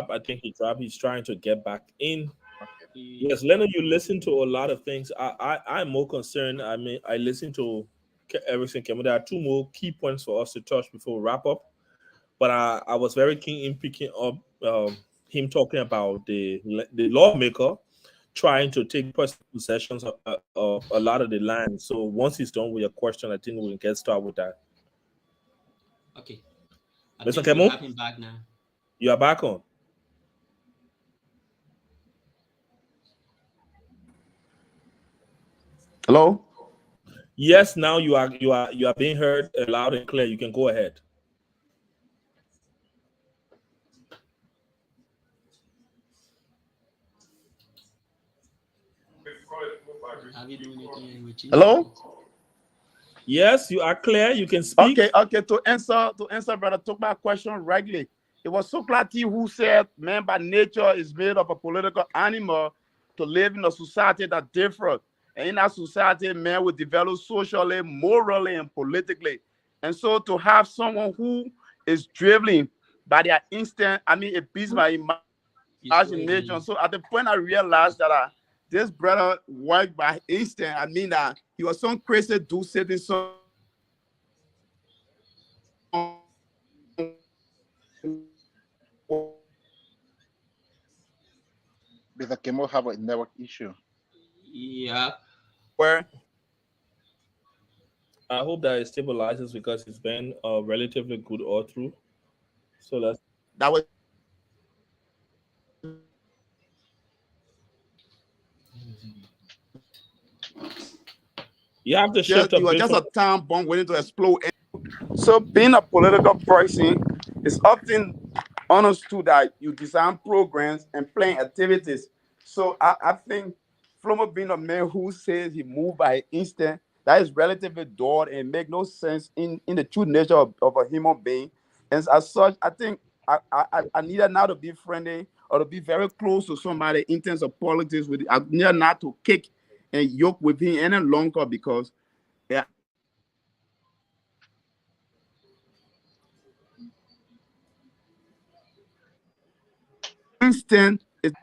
I think he dropped. He's trying to get back in.
Okay.
Yes, Leonard, you listen to a lot of things. I'm more concerned. I listen to everything. There are two more key points for us to touch before we wrap up. But I was very keen in picking up him talking about the lawmaker trying to take personal possessions of a lot of the land. So once he's done with your question, I think we can get started with that.
Okay. I
Mr.
think we
Kemo,
have him back now.
you are back on.
Hello?
Yes, now you are being heard loud and clear. You can go ahead.
Are we doing anything with you?
Hello?
Yes, you are clear. You can speak.
Okay. To answer Brother Tokba's question regularly, it was Socrates who said, "Man by nature is made of a political animal to live in a society that differs. And in that society, man will develop socially, morally, and politically. And so to have someone who is driven by their instinct, it beats my imagination. So at the point I realized that this brother worked by instinct, that he was some crazy dude sitting so
Mr. Kemo have a network issue.
Yeah.
where
I hope that it stabilizes because it's been relatively good all through. So
that was
you have to shift
it was just a time bomb waiting to explode. So being a political person is often understood that you design programs and plan activities. So I think Flomo being a man who says he moved by instinct, that is relatively dull and make no sense in the true nature of a human being. And as such, I think I needed now to be friendly or to be very close to somebody in terms of politics. I needed not to kick and yoke with him any longer because yeah, instant is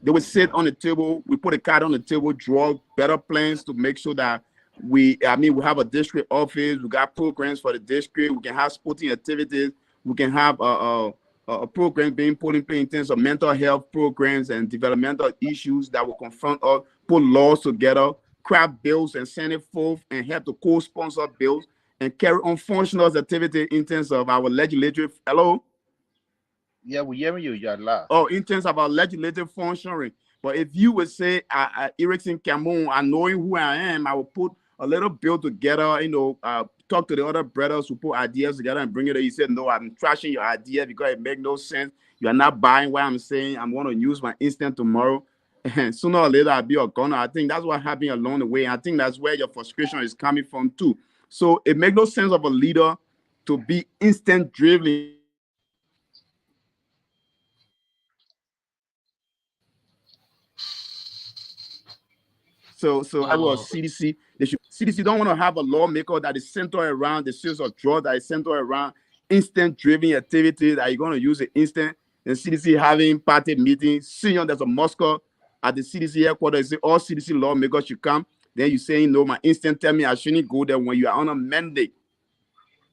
they would sit on the table, we put a card on the table, draw better plans to make sure that we have a district office, we got programs for the district, we can have sporting activities, we can have a program being put in place in terms of mental health programs and developmental issues that will confront us, put laws together, craft bills and send it forth and help to co-sponsor bills and carry on functional activity in terms of our legislative. Hello?
Yeah, we hearing you. You're loud.
Oh, in terms of our legislative functioning. But if you would say, Erickson Cameron, I knowing who I am, I will put a little bill together, talk to the other brothers who put ideas together and bring it. He said, no, I'm trashing your idea because it makes no sense. You are not buying what I'm saying. I'm going to use my instant tomorrow. And sooner or later, I'll be a gunner. I think that's what happened along the way. I think that's where your frustration is coming from, too. So it makes no sense of a leader to be instant driven. So I was CDC. CDC don't want to have a lawmaker that is centered around the sales of drugs, that is centered around instant driven activities that you're going to use it instant. And CDC having party meetings, seeing there's a musker at the CDC headquarters, say all CDC lawmakers should come. Then you saying no, my instant tell me I shouldn't go there when you are on a mandate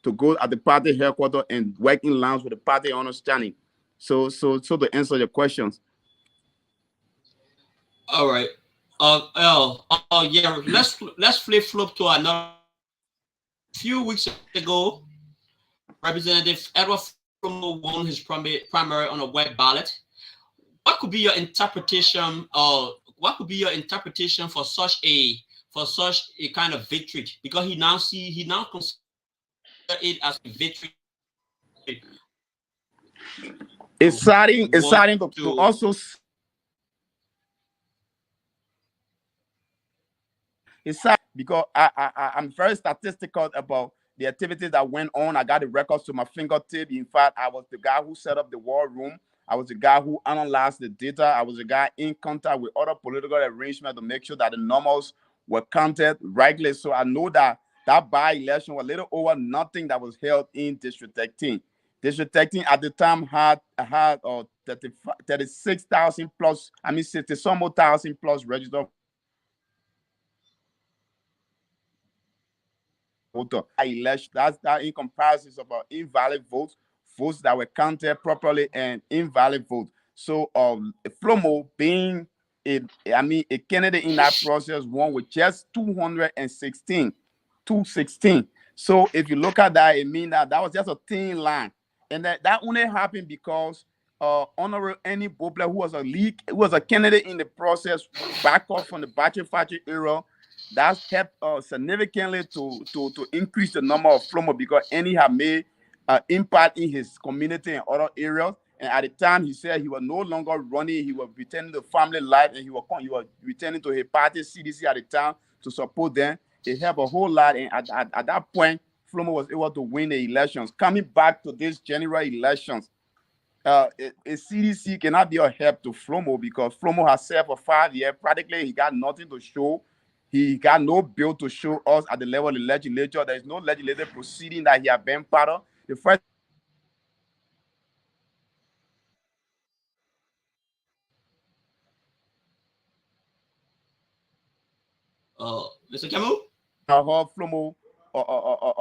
to go at the party headquarters and work in lines with the party understanding. So to answer your questions.
All right. Yeah. Let's flip flop to another. Few weeks ago, Representative Edward Flomo won his primary on a web ballot. What could be your interpretation, for such a kind of victory? Because he now considers it as a victory.
It's starting to also. It's sad because I'm very statistical about the activities that went on. I got the records to my fingertip. In fact, I was the guy who set up the war room. I was the guy who analyzed the data. I was the guy in contact with other political arrangements to make sure that the numbers were counted rightly. So I know that that by-election was a little over nothing that was held in District 13. District 13 at the time had 36,000 plus, 60-some more thousand plus registered voter election. That's that in comparison of invalid votes, votes that were counted properly, and invalid votes. So Flomo being a candidate in that process won with just 216. So if you look at that, it means that was just a thin line, and that only happened because Honorable Annie Bobler, who was a candidate in the process back up from the Bachelor era, that helped significantly to increase the number of Flomo, because Annie had made impact in his community and other areas. And at the time, he said he was no longer running; he was returning to family life, and he was returning to his party CDC at the time to support them. It helped a whole lot, and at that point, Flomo was able to win the elections. Coming back to this general elections, a CDC cannot be a help to Flomo, because Flomo has served for 5 years. Practically, he got nothing to show. He got no bill to show us at the level of the legislature. There is no legislative proceeding that he has been part of. The first
Mr. Camus?
Flomo,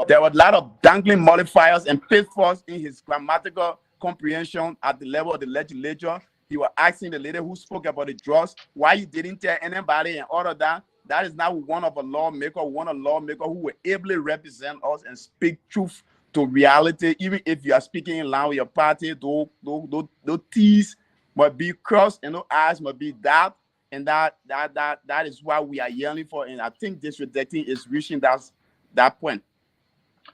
there were a lot of dangling modifiers and pitfalls in his grammatical comprehension at the level of the legislature. He was asking the lady who spoke about the drugs why you didn't tell anybody and all of that. That is now one of a lawmaker who will ably represent us and speak truth to reality. Even if you are speaking in line with your party, those T's must be crossed and those I's must be dotted. And that is what we are yearning for. And I think District 13 is reaching that point.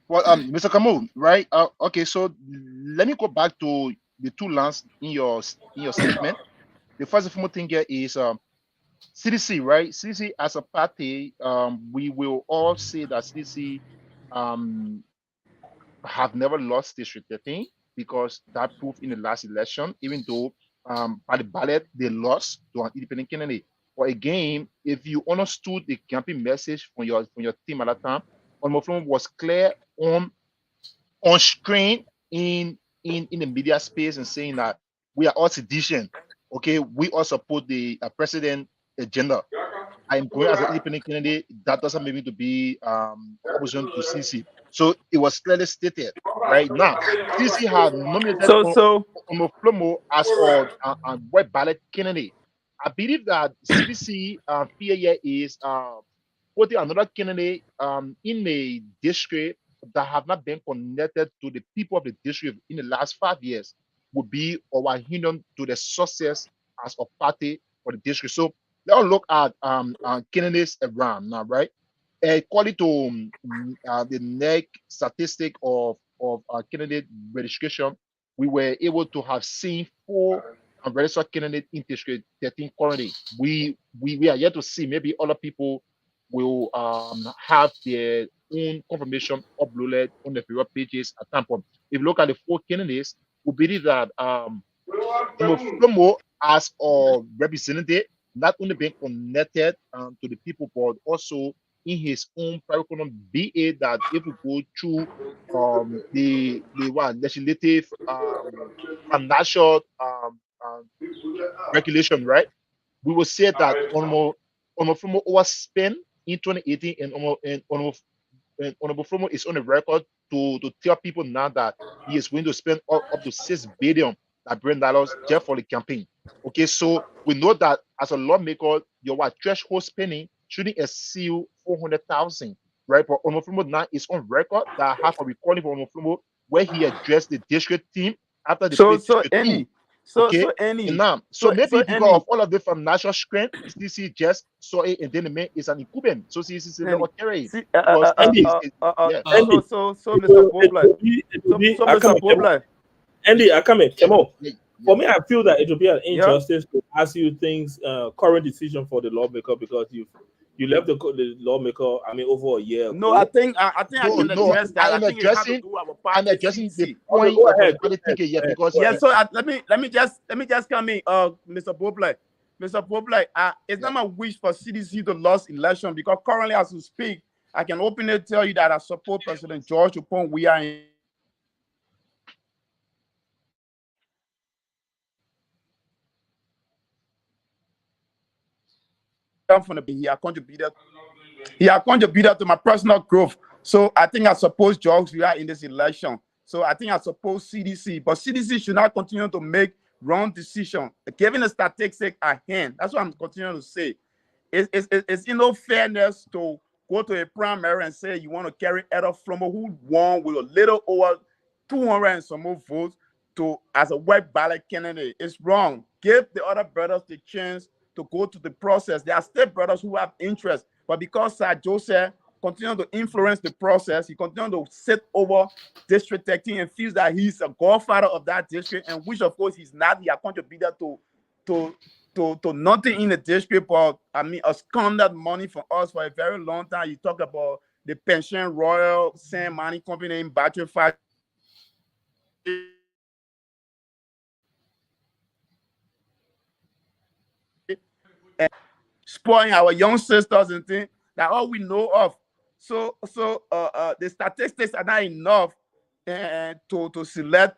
Well, Mr. Camus, right? Okay, so let me go back to the two lines in your statement. The first and foremost thing here is CDC, right? CDC as a party, we will all say that CDC have never lost District 13, because that proved in the last election, even though by the ballot they lost to an independent candidate. But again, if you understood the campaign message from your team at that time, Flomo was clear on screen in the media space and saying that we are all sedition. Okay, we all support the president agenda. I'm going as an independent candidate. That doesn't make me to be opposition to CC. So it was clearly stated. Right now, CC had nominated Flomo as a white ballot candidate. I believe that CDC fear here is putting another candidate in a district that have not been connected to the people of the district in the last 5 years would be our hindrance to the success as a party for the district. So let's look at candidates around now, right? According to the NEC statistic of candidate registration, we were able to have seen 4 registered candidates in District 13 currently. We are yet to see, maybe other people will have their own confirmation uploaded on the various pages at some point. If you look at the 4 candidates, we believe that Flomo as a representative, not only being connected to the people, but also in his own private economy, be it that if we go through the legislative financial regulation, right, we will say that Honorable Flomo overspent in 2018, and Honorable Flomo is on the record to tell people now that he is going to spend up to $6 billion just for the campaign. Okay, so we know that as a lawmaker, your threshold spending shouldn't exceed 400,000, right? But Honorable Flomo now is on record that I have a recording from Honorable Flomo where he addressed the district team after the
Annie.
Maybe because of all of the financial strength, CC just saw it, and then the man is an incumbent. So CC said, "Let carry it."
So Mr. Bobler.
Andy, I come in. Come on.
Yeah.
For me, I feel that it would be an injustice to ask you things, current decision for the lawmaker, because You left the lawmaker, I mean, over a year
No,
ago.
I think I
No,
can
no,
address that. I
I'm
think it has to
addressing,
do with our
I'm
party
addressing the
CDC.
point
Go
of
ahead,
everybody thinking here because
Yeah, so let me just come in, Mr. Popley. Mr. Popley, it's
yeah,
not my wish for CDC to lose election because currently, as we speak, I can openly tell you that I support President George upon we are in from the he has contributed to my personal growth. So I think I suppose George we are in this election. So I think I suppose CDC, but CDC should not continue to make wrong decisions, given the statistics at hand. That's what I'm continuing to say. It's in no fairness to go to a primary and say you want to carry Edward Flomo, who won with a little over 200 and some more votes, to as a white ballot candidate. It's wrong. Give the other brothers the chance to go to the process. There are still brothers who have interest, but because Sir Joseph continues to influence the process, he continues to sit over District 13 and feels that he's a godfather of that district, and which of course he's not. He has contributed to nothing in the district, but I mean, squandered money from us for a very long time. You talk about the Pension Royal Sand Mining Company in Battery Factory, and spoiling our young sisters and things that all we know of. So the statistics are not enough to select.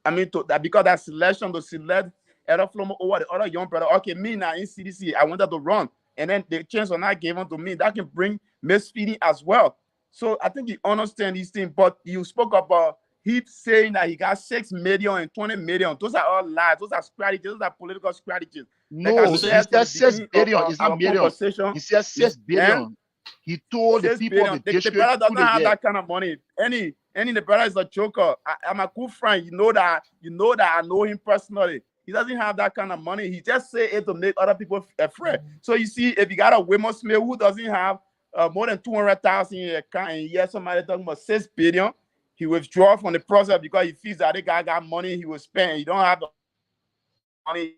I mean, to that because that selection to select Edward Flomo over the other young brother. Okay, me now in CDC, I wanted to run, and then the chance was not given to me. That can bring misfeeding as well. So I think you understand these things. But you spoke about he saying that he got 6 million and 20 million. Those are all lies. Those are strategies. Those are political strategies. Like I
no, he
said from
said
the
6
beginning
billion,
of
it's not
our
million.
conversation,
He said 6 billion. He told the
6
people of
billion.
the
The
district
brother
through
doesn't
the
have
year.
that kind of money. Any the brother is a joker. I'm a good friend. You know that. I know him personally. He doesn't have that kind of money. He just say it to make other people afraid. So you see, if you got a Wilmer Smith who doesn't have more than 200,000 in account, and yet somebody talking about 6 billion, he withdraw from the process because he feels that the guy got money he will spend. He don't have the money.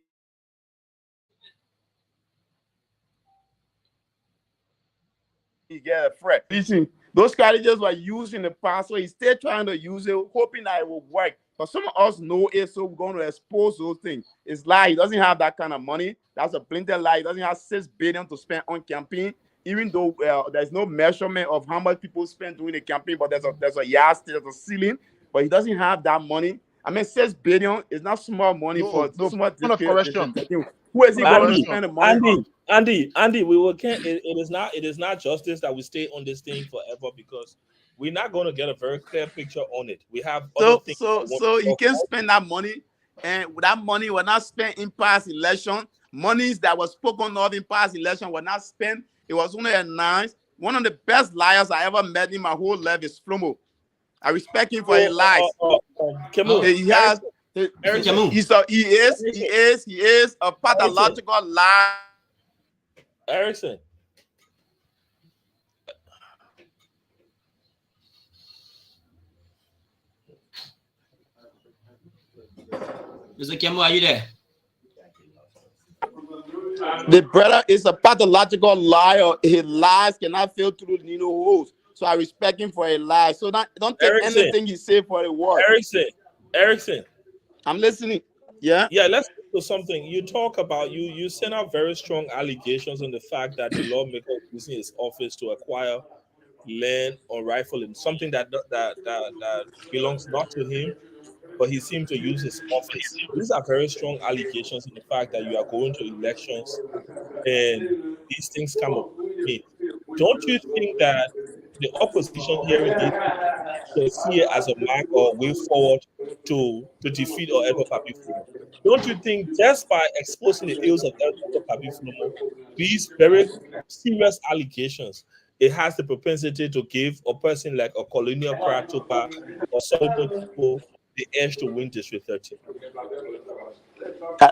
He get afraid. Listen, those strategies were used in the past, so he's still trying to use it, hoping that it will work. But some of us know it, so we're going to expose those things. It's lie. He doesn't have that kind of money. That's a blatant lie. He doesn't have 6 billion to spend on campaign, even though there's no measurement of how much people spend doing the campaign. But there's a yardstick, there's a ceiling. But he doesn't have that money. I mean, 6 billion is not small money for
No,
small
point of correction.
district. Who is he
Point of
going to
correction.
spend the money on?
Andy, we will can't. It is not justice that we stay on this thing forever because we're not going to get a very clear picture on it. We have other things.
So he can spend that money, and that money was not spent in past election. Monies that was spoken of in past election were not spent. It was only announced. One of the best liars I ever met in my whole life is Flomo. I respect him for his lies. He has. He is a pathological liar.
Erickson.
Mr. Kemo, are you there?
The brother is a pathological liar. His lies cannot fail through the needle holes. So I respect him for his lies. So don't take anything he say for the word.
Erickson.
I'm listening. Yeah.
Yeah, let's do something. You talk about you send out very strong allegations on the fact that the lawmaker is using his office to acquire land or rifle and something that belongs not to him, but he seemed to use his office. These are very strong allegations in the fact that you are going to elections and these things come up. Don't you think that the opposition here indeed should see it as a mark or way forward to defeat or Edward Papi Flomo? Don't you think just by exposing the ills of Edward Papi Flomo, these very serious allegations, it has the propensity to give a person like a Colonial Pratopa or Solomon people the edge to win District 13?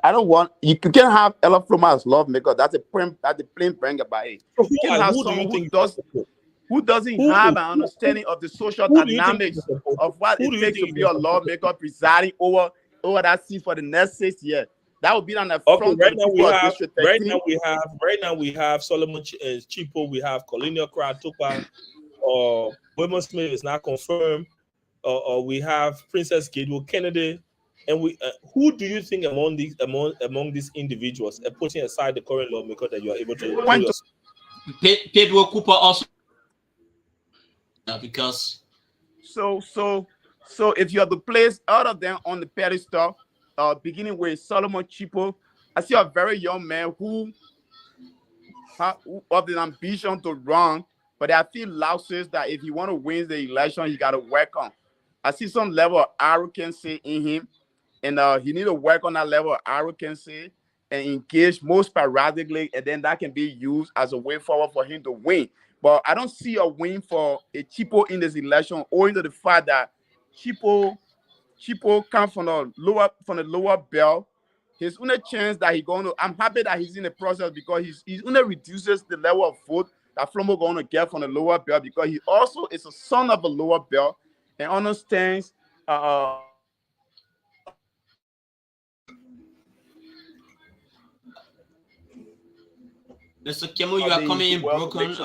I don't want you can have Ella Flomo as lawmaker. That's a plain bring about it. You can have someone who doesn't have an understanding of the social dynamics of what it takes to be a lawmaker presiding over that seat for the next 6 years. That would be on the
Okay,
front
right
of the
now we
people of
have
District 13.
we have Solomon Chipo, we have Colonial Kratupa, Wilma Smith is not confirmed, or we have Princess Gatewood Kennedy, and we who do you think among these individuals, putting aside the current lawmaker, that you are able to
Went to-
Pedro Cooper also, because
So if you have to place all of them on the pedestal, beginning with Solomon Chipo, I see a very young man who of the ambition to run, but I feel Lau says that if he want to win the election, he got to work on. I see some level of arrogancy in him, and he need to work on that level of arrogancy and engage most sporadically, and then that can be used as a way forward for him to win. But I don't see a win for a Chipo in this election, owing to the fact that Chipo come from the lower belt. His only chance that he going to, I'm happy that he's in the process, because he's only reduces the level of vote that Flomo going to get from the lower belt, because he also is a son of a lower belt and understands
Mr. Kemu, you are coming in broken.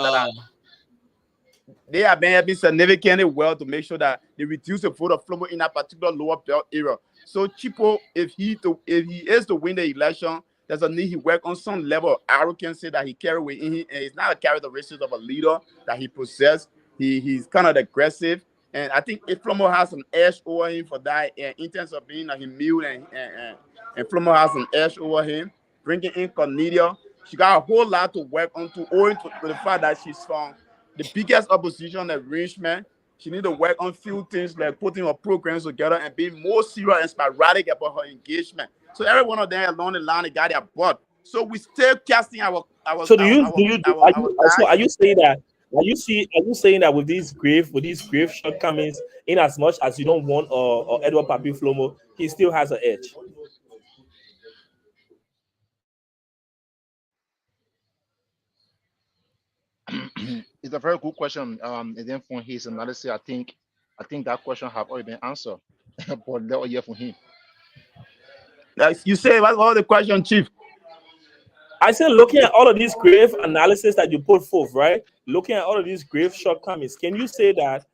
They have been having significantly well to make sure that they reduce the vote of Flomo in that particular lower belt area. So Chipo, if he is to win the election, there's a need he work on some level of arrogancy that he carry within him, and it's not a characteristic of a leader that he possesses. He's kind of aggressive, and I think if Flomo has an edge over him for that, in terms of being a mute, and Flomo has an edge over him, bringing in Cornelia, she got a whole lot to work on to owing to the fact that she's from the biggest opposition arrangement. She need to work on few things like putting her programs together and being more serious and sporadic about her engagement. So every one of them along the line, they got their butt. So we still casting our.
So are you saying that? Are you saying that with these grave shortcomings, in as much as you don't want or Edward Papi Flomo, he still has an edge?
It's a very good question. And then from his analysis, I think that question have already been answered. But let hear from him.
You say what's all the question, Chief?
I said, looking at all of these grave analysis that you put forth, right? Looking at all of these grave shortcomings, can you say that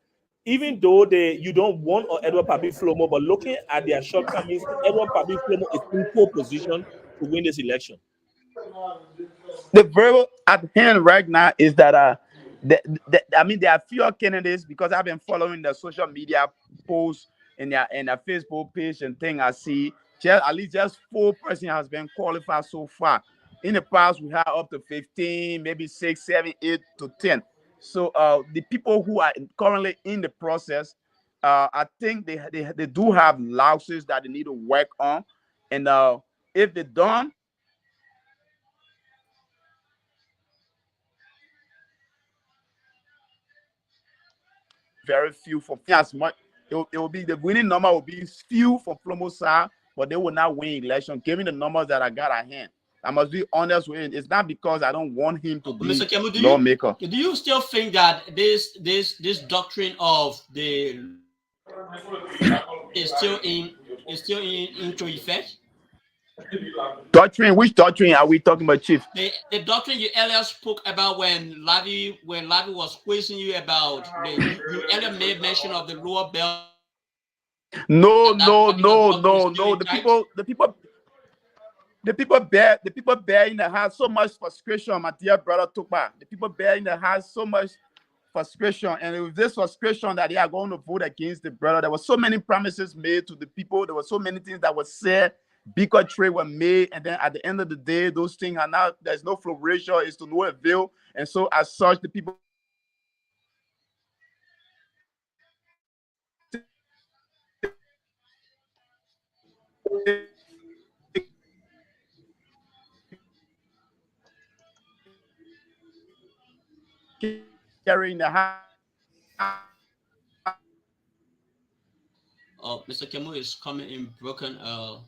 even though you don't want or Edward Papi Flomo, but looking at their shortcomings, Edward Papi Flomo is in pole position to win this election?
The verbal at hand right now is that I mean, there are fewer candidates, because I've been following the social media posts and their Facebook page and thing. I see at least just 4 persons has been qualified so far. In the past, we had up to 15, maybe 6, 7, 8 to 10. So the people who are currently in the process, I think they do have losses that they need to work on, and if they don't, very few from as much. It will be the winning number will be few from Flomo side, but they will not win election. Given the numbers that I got at hand, I must be honest with it. It's not because I don't want him to be
Mr. Kemu,
lawmaker.
Do you still think that this doctrine of the is still into effect?
Doctrine? Which doctrine are we talking about, Chief?
The doctrine you earlier spoke about when Lavi was questioning you about you earlier made mention of the lower belt.
No. The people bearing the house so much frustration, my dear brother Tukpa. The people bearing the house so much frustration, and it was this frustration that they are going to vote against the brother. There were so many promises made to the people. There were so many things that were said. Bigotry were made, and then at the end of the day, those things are now, there's no flourishing, it's to no avail. And so as such, the people carrying the house.
Mr. Kemu is coming in broken.
For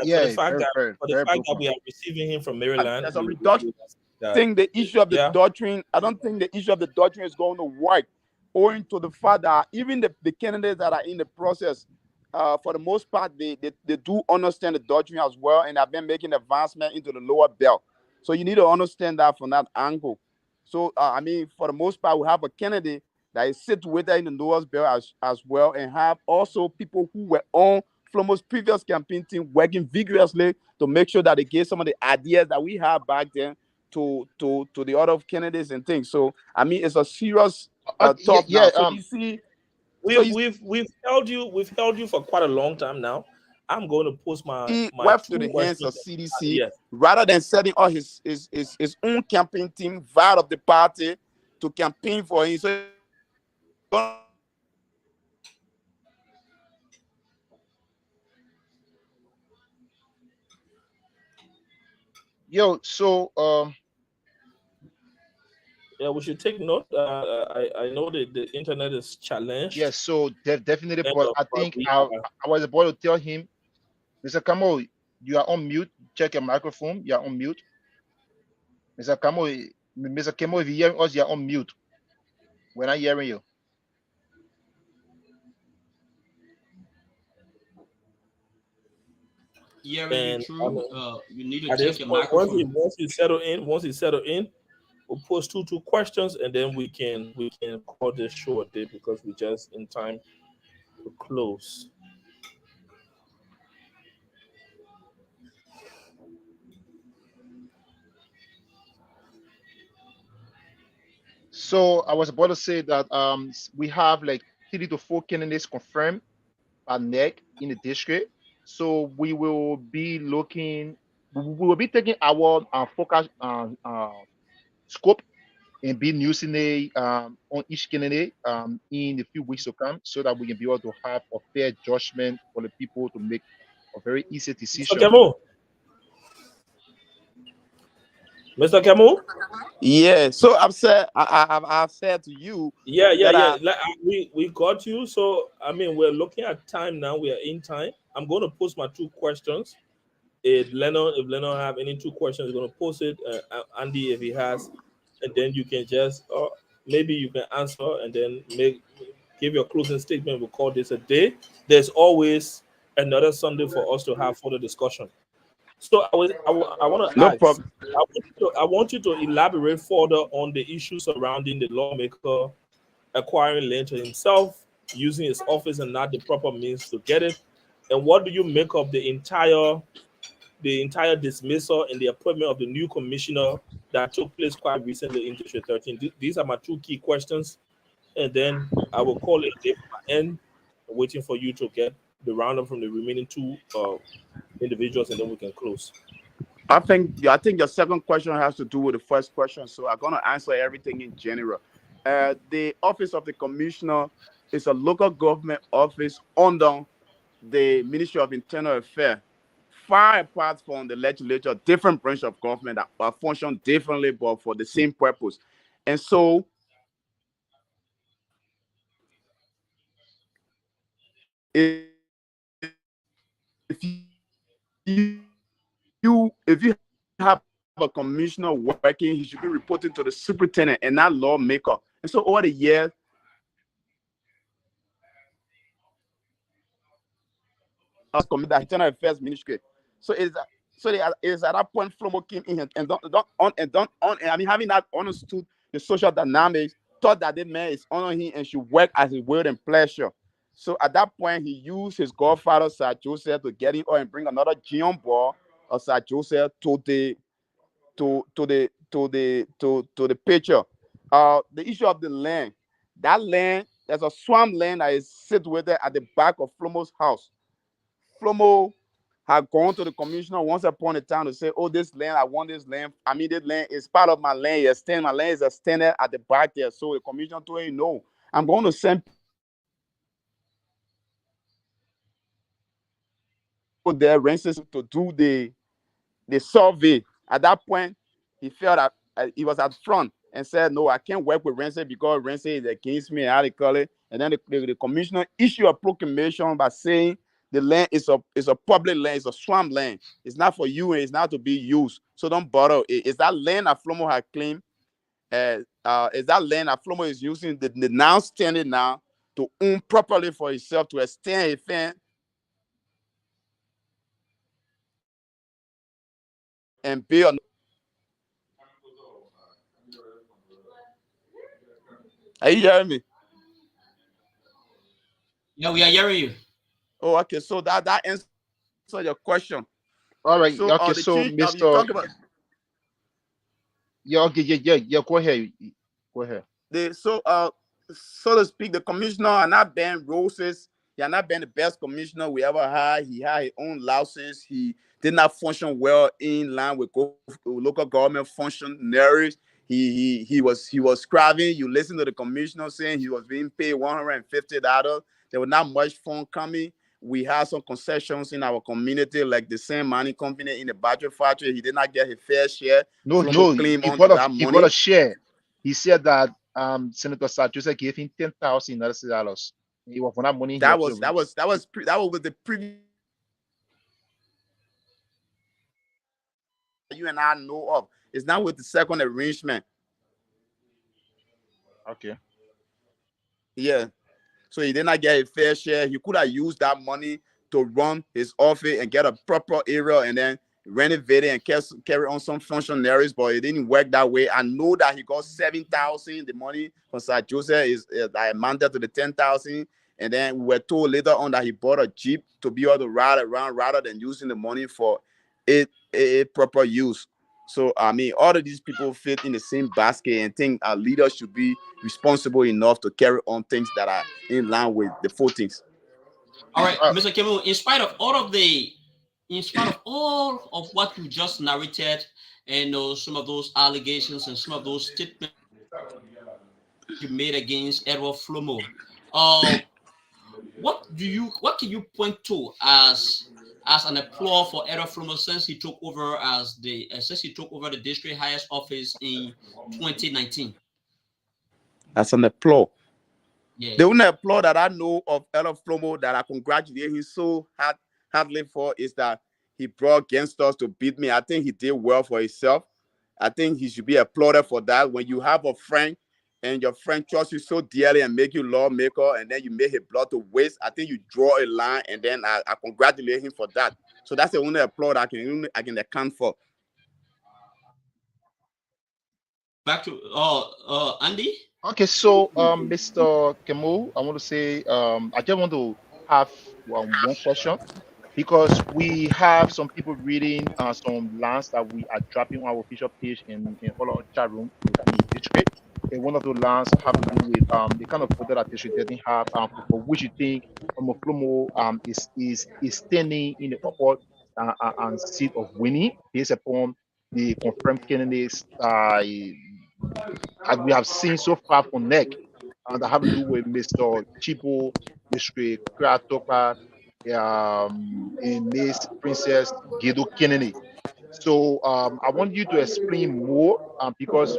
the fact that we are receiving him from Maryland.
There's a reduction. I think the issue of the doctrine, I don't think the issue of the doctrine is going to work, owing to the fact that even the candidates that are in the process, for the most part, they do understand the doctrine as well, and have been making advancement into the lower belt. So you need to understand that from that angle. So I mean, for the most part, we have a candidate that is situated in the lowest belt as well, and have also people who were on Flomo's previous campaign team working vigorously to make sure that they get some of the ideas that we had back then to the other candidates and things. So I mean, it's a serious
Yeah,
talk
yeah.
now. So you see, so
We've
you
we've held you for quite a long time now. I'm going to post
he
my
left to
two
the hands
questions.
of CDC
Yes.
rather than setting up his own campaign team via of the party to campaign for him. So
Yo, so
Yeah, we should take note. I know that the internet is challenged.
yes, so definitely,
And,
but I
but
think I was about to tell him, Mr. Camo, you are on mute. Check your microphone. You are on mute. Mr. Camo, Mr. Camo, if you hear us, you are on mute. We're not hearing you.
Yeah,
and
true. You need to
at
check
this
your
point,
microphone.
once you settle in, we'll post two questions, and then we can call this show a day because we're just in time to close.
So I was about to say that we have like 3 to 4 candidates confirmed by NEC in the district. So we will be looking, we will be taking our focus scope and be using it on each candidate in the few weeks to come, so that we can be able to have a fair judgment for the people to make a very easy decision.
Mr. Camus?
yeah, so I've said to you
Yeah.
that
We got you. So I mean, we're looking at time now. We are in time. I'm going to post my 2 questions. If Leonard have any 2 questions, he's going to post it. Andy, if he has, and then you can just maybe you can answer and then give your closing statement. We'll call this a day. There's always another Sunday for us to have further discussion. So I want to
no
ask.
problem.
I want you to elaborate further on the issues surrounding the lawmaker acquiring land to himself, using his office and not the proper means to get it. And what do you make of the entire dismissal and the appointment of the new commissioner that took place quite recently in District 13? These are my 2 key questions, and then I will call it a day for my end, waiting for you to get the roundup from the remaining 2 individuals, and then we can close.
I think your second question has to do with the first question, so I'm gonna answer everything in general. The office of the commissioner is a local government office under the Ministry of Internal Affairs, far apart from the legislature, different branch of government that function differently, but for the same purpose. And so if you have a commissioner working, he should be reporting to the superintendent and not lawmaker. And so over the years, the Internal Affairs Ministry. So it is at that point Flomo came in and I mean, having not understood the social dynamics, thought that the man is honoring him and should work as his will and pleasure. So at that point, he used his godfather Sir Joseph to get him and bring another Gion boy of Sir Joseph to the picture. The issue of the land. That land, there's a swamp land that is situated at the back of Flomo's house. Flomo had gone to the commissioner once upon a time to say, "Oh, this land, I want this land. I mean, this land is part of my land. My land is extended at the back there." So the commissioner told him, "No, I'm going to send people there, Rances, to do the survey." At that point, he felt that he was at front and said, "No, I can't work with Rances because Rances is against me." How they call it? And then the commissioner issued a proclamation by saying the land is a public land, it's a swamp land. It's not for you and it's not to be used. So don't bother. Is that land that Flomo had claimed? Is that land that Flomo is using the now standing now to own properly for himself to extend his fence and Bill. Are you hearing me?
Yeah, we are hearing you.
Oh, okay. So that answers your question.
All right.
So
Okay.
the
So,
change you
Mr.
talk about
Yeah. Okay. Yeah. Go ahead. Go ahead.
the so to speak, the commissioner are not Ben Roses. He had not been the best commissioner we ever had. He had his own louses. He did not function well in line with local government functionaries. He was scrapping. You listen to the commissioner saying he was being paid $150. There was not much fund coming. We had some concessions in our community, like the same mining company in the battery factory. He did not get his fair share.
No,
Flomo
no.
claim
He
onto
got a
that
he got a
money.
share. He said that Senator Sarchusa gave him $10,000. He was for that money here
That
to
was
the
that was that was pre- that was the previous you and I know of. It's not with the second arrangement.
Okay.
Yeah. So he did not get a fair share. He could have used that money to run his office and get a proper area and then renovate it and carry on some functionaries, but it didn't work that way. I know that he got 7,000. The money from Sir Joseph is amounted to the 10,000. And then we were told later on that he bought a Jeep to be able to ride around rather than using the money for a proper use. So I mean, all of these people fit in the same basket and think our leaders should be responsible enough to carry on things that are in line with the 14th.
All right,
Uh,
Mr. Kemu, in spite of all of what you just narrated, and some of those allegations and some of those statements you made against Edward Flomo, uh, what can you point to as an applause for Edward Flomo since he took over the district highest office in 2019?
That's an applaud.
Yeah.
The only applaud that I know of Ella Flomo that I congratulate him so hardly for is that he brought gangsters to beat me. I think he did well for himself. I think he should be applauded for that. When you have a friend and your friend trusts you so dearly and make you lawmaker and then you make his blood to waste, I think you draw a line and then I congratulate him for that. So that's the only applaud I can account for.
Back to Andy.
okay. So, Mr. Kemu, I want to say, I just want to have one question because we have some people reading some lines that we are dropping on our official page in all our chat room in the district. And one of the lines have to do with the kind of photo that district didn't have, for which you think Flomo is standing in the upper and seat of winning based upon the confirmed candidates as we have seen so far from NEC, and that have to do with Mr. Chipo, Mr. Kratopa, and Miss Princess Guido Kennedy. So I want you to explain more because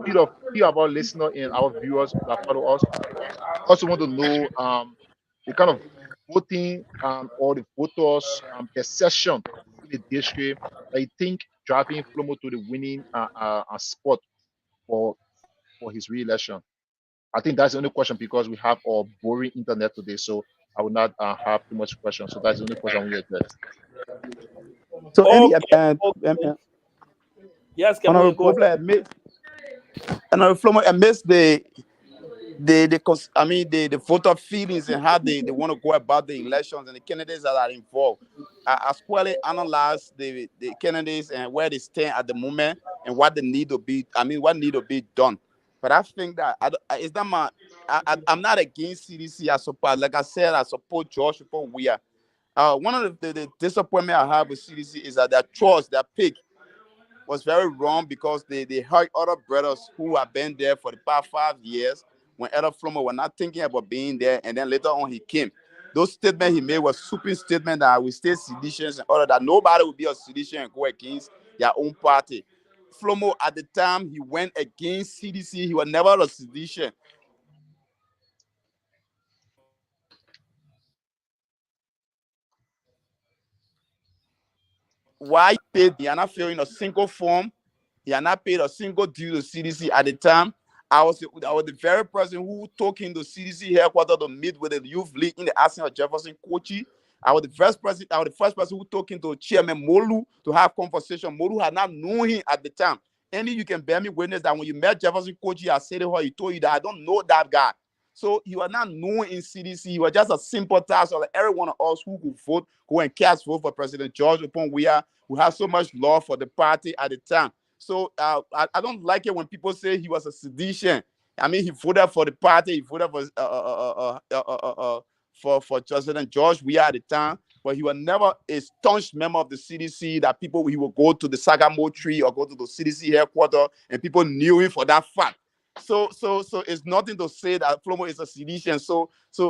few of our listeners and our viewers that follow us also want to know the kind of voting or the voters perception in the district that you think driving Flomo to the winning spot for his re-election. I think that's the only question because we have our boring internet today, so I will not have too much questions. So that's the only question we address.
So any
Okay. Yes,
honorable
Kemu, go
Kobler
ahead.
honorable Flomo amidst the voter feelings and how they want to go about the elections and the candidates that are involved. I squarely analyze the candidates and where they stand at the moment and what they need to be. What need to be done. But I think that it's not I'm not against CDC. I support, like I said, I support George before we are. One of the disappointment I have with CDC is that their choice, their pick, was very wrong because they hurt other brothers who have been there for the past 5 years when Elder Flomo were not thinking about being there, and then later on he came. Those statements he made was sweeping statement that we stay seditions and all that nobody will be a sedition and go against their own party. Flomo at the time he went against CDC, he was never a sedition. Why he paid? He are not filling a single form. He had not paid a single due to CDC at the time. I was the very person who took him to CDC headquarters to meet with the youth league in the absence of Jefferson Kochi. I was the first person who talking to Chairman Molu to have conversation. Molu had not known him at the time. Any you can bear me witness that when you met Jefferson Koji, I said to her, he told you that I don't know that guy. So he was not known in CDC. He was just a sympathizer. Like every one of us who could vote, go and cast vote for President George upon we have so much love for the party at the time. So I don't like it when people say he was a sedition. I mean, he voted for the party. He voted for President George Weah at the time, but he was never a staunch member of the CDC. That people he would go to the Sagamo tree or go to the CDC headquarters, and people knew him for that fact. So it's nothing to say that Flomo is a sedition. So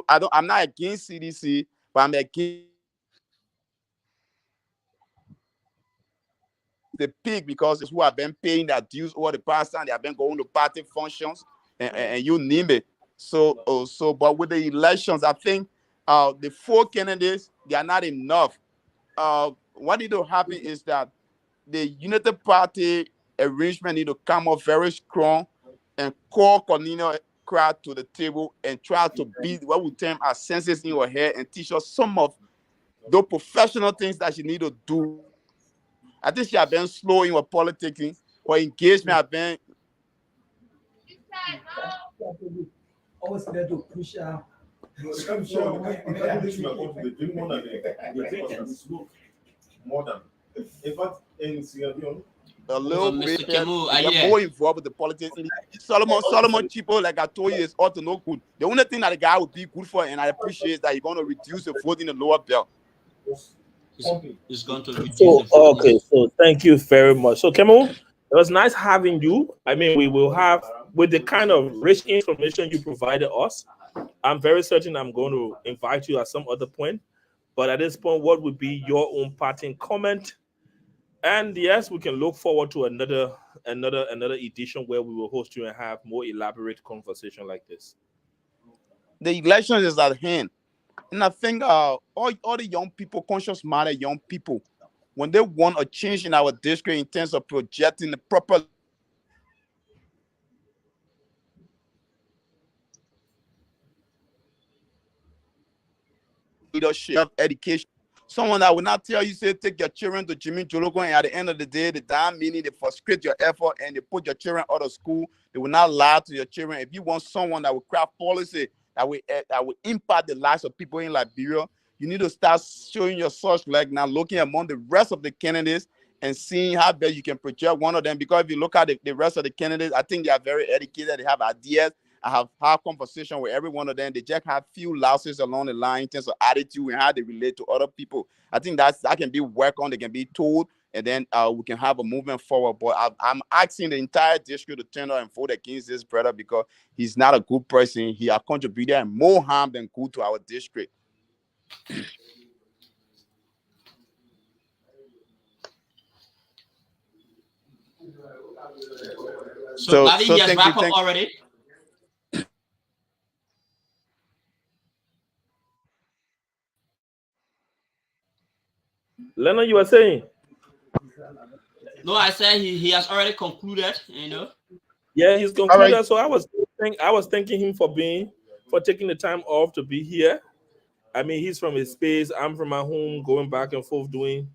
I'm not against CDC, but I'm against the pig because it's who have been paying their dues over the past time. They have been going to party functions and you name it. So but with the elections, I think the 4 candidates, they are not enough. What need to happen is that the United Party arrangement need to come up very strong and call Cornelius Crowd to the table and try to beat what we term as senses in your head and teach us some of the professional things that she need to do. I think she has been slow in her politicking. Her engagement has been.
Always there to push out.
More than, in fact, in Sierra Leone,
A little
Mr.
bit
Kemu,
get more involved with the politics. Solomon Chipo, like I told you, is ought to no good. The only thing that the guy would be good for, and I appreciate, is that he's going to reduce the vote in the lower belt.
It's going to reduce
So,
the vote.
okay, so thank you very much. So, Kemo, it was nice having you. I mean, we will have, with the kind of rich information you provided us, I'm very certain I'm going to invite you at some other point. But at this point, what would be your own parting comment? And yes, we can look forward to another edition where we will host you and have more elaborate conversation like this.
The election is at hand. And I think all the young people, conscious-minded young people, when they want a change in our district in terms of projecting the proper leadership, education, someone that will not tell you, say, take your children to Jimmy Jologo, and at the end of the day, the damn meaning they frustrate your effort and they put your children out of school. They will not lie to your children. If you want someone that will craft policy that will impact the lives of people in Liberia, you need to start showing your source, like now looking among the rest of the candidates and seeing how best you can project one of them. Because if you look at the rest of the candidates, I think they are very educated. They have ideas. I have had conversation with every one of them. They just have few louses along the line in terms of attitude and how they relate to other people. I think that can be worked on. They can be told, and then we can have a movement forward. But I'm asking the entire district to turn out and vote against this brother because he's not a good person. He has contributed more harm than good to our district.
So Bobby, he has wrapped up already.
Leonard, you were saying?
No, I said he has already concluded, you know.
Yeah, he's concluded.
Right.
So I was thanking him for taking the time off to be here. I mean, he's from his space. I'm from my home, going back and forth doing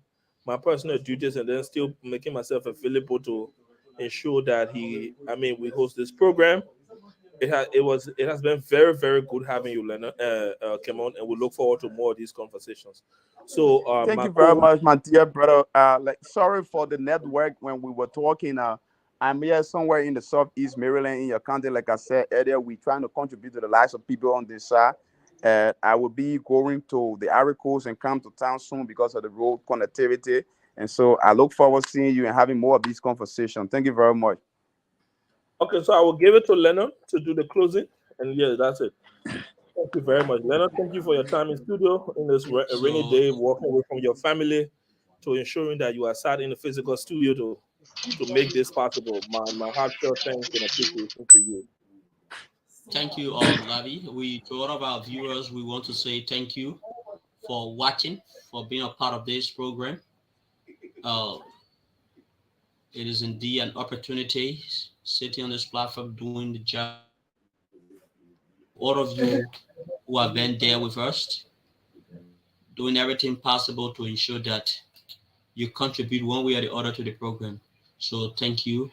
my personal duties, and then still making myself available to ensure that we host this program. It has been very, very good having you, Leonard, Kemon, and we look forward to more of these conversations. So
thank you very much, my dear brother. Sorry for the network when we were talking. I'm here somewhere in the Southeast Maryland in your county. Like I said earlier, we're trying to contribute to the lives of people on this side. I will be going to the Ivory Coast and come to town soon because of the road connectivity. And so I look forward to seeing you and having more of these conversations. Thank you very much.
Okay, so I will give it to Leonard to do the closing. And yeah, that's it. Thank you very much, Leonard. Thank you for your time in studio in this rainy day, walking away from your family to ensuring that you are sat in the physical studio to make this possible. My heartfelt thanks and appreciation to you.
Thank you all, Lavi. To all of our viewers, we want to say thank you for watching, for being a part of this program. It is indeed an opportunity sitting on this platform doing the job. All of you who have been there with us, doing everything possible to ensure that you contribute one way or the other to the program. So thank you.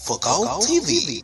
Focal TV.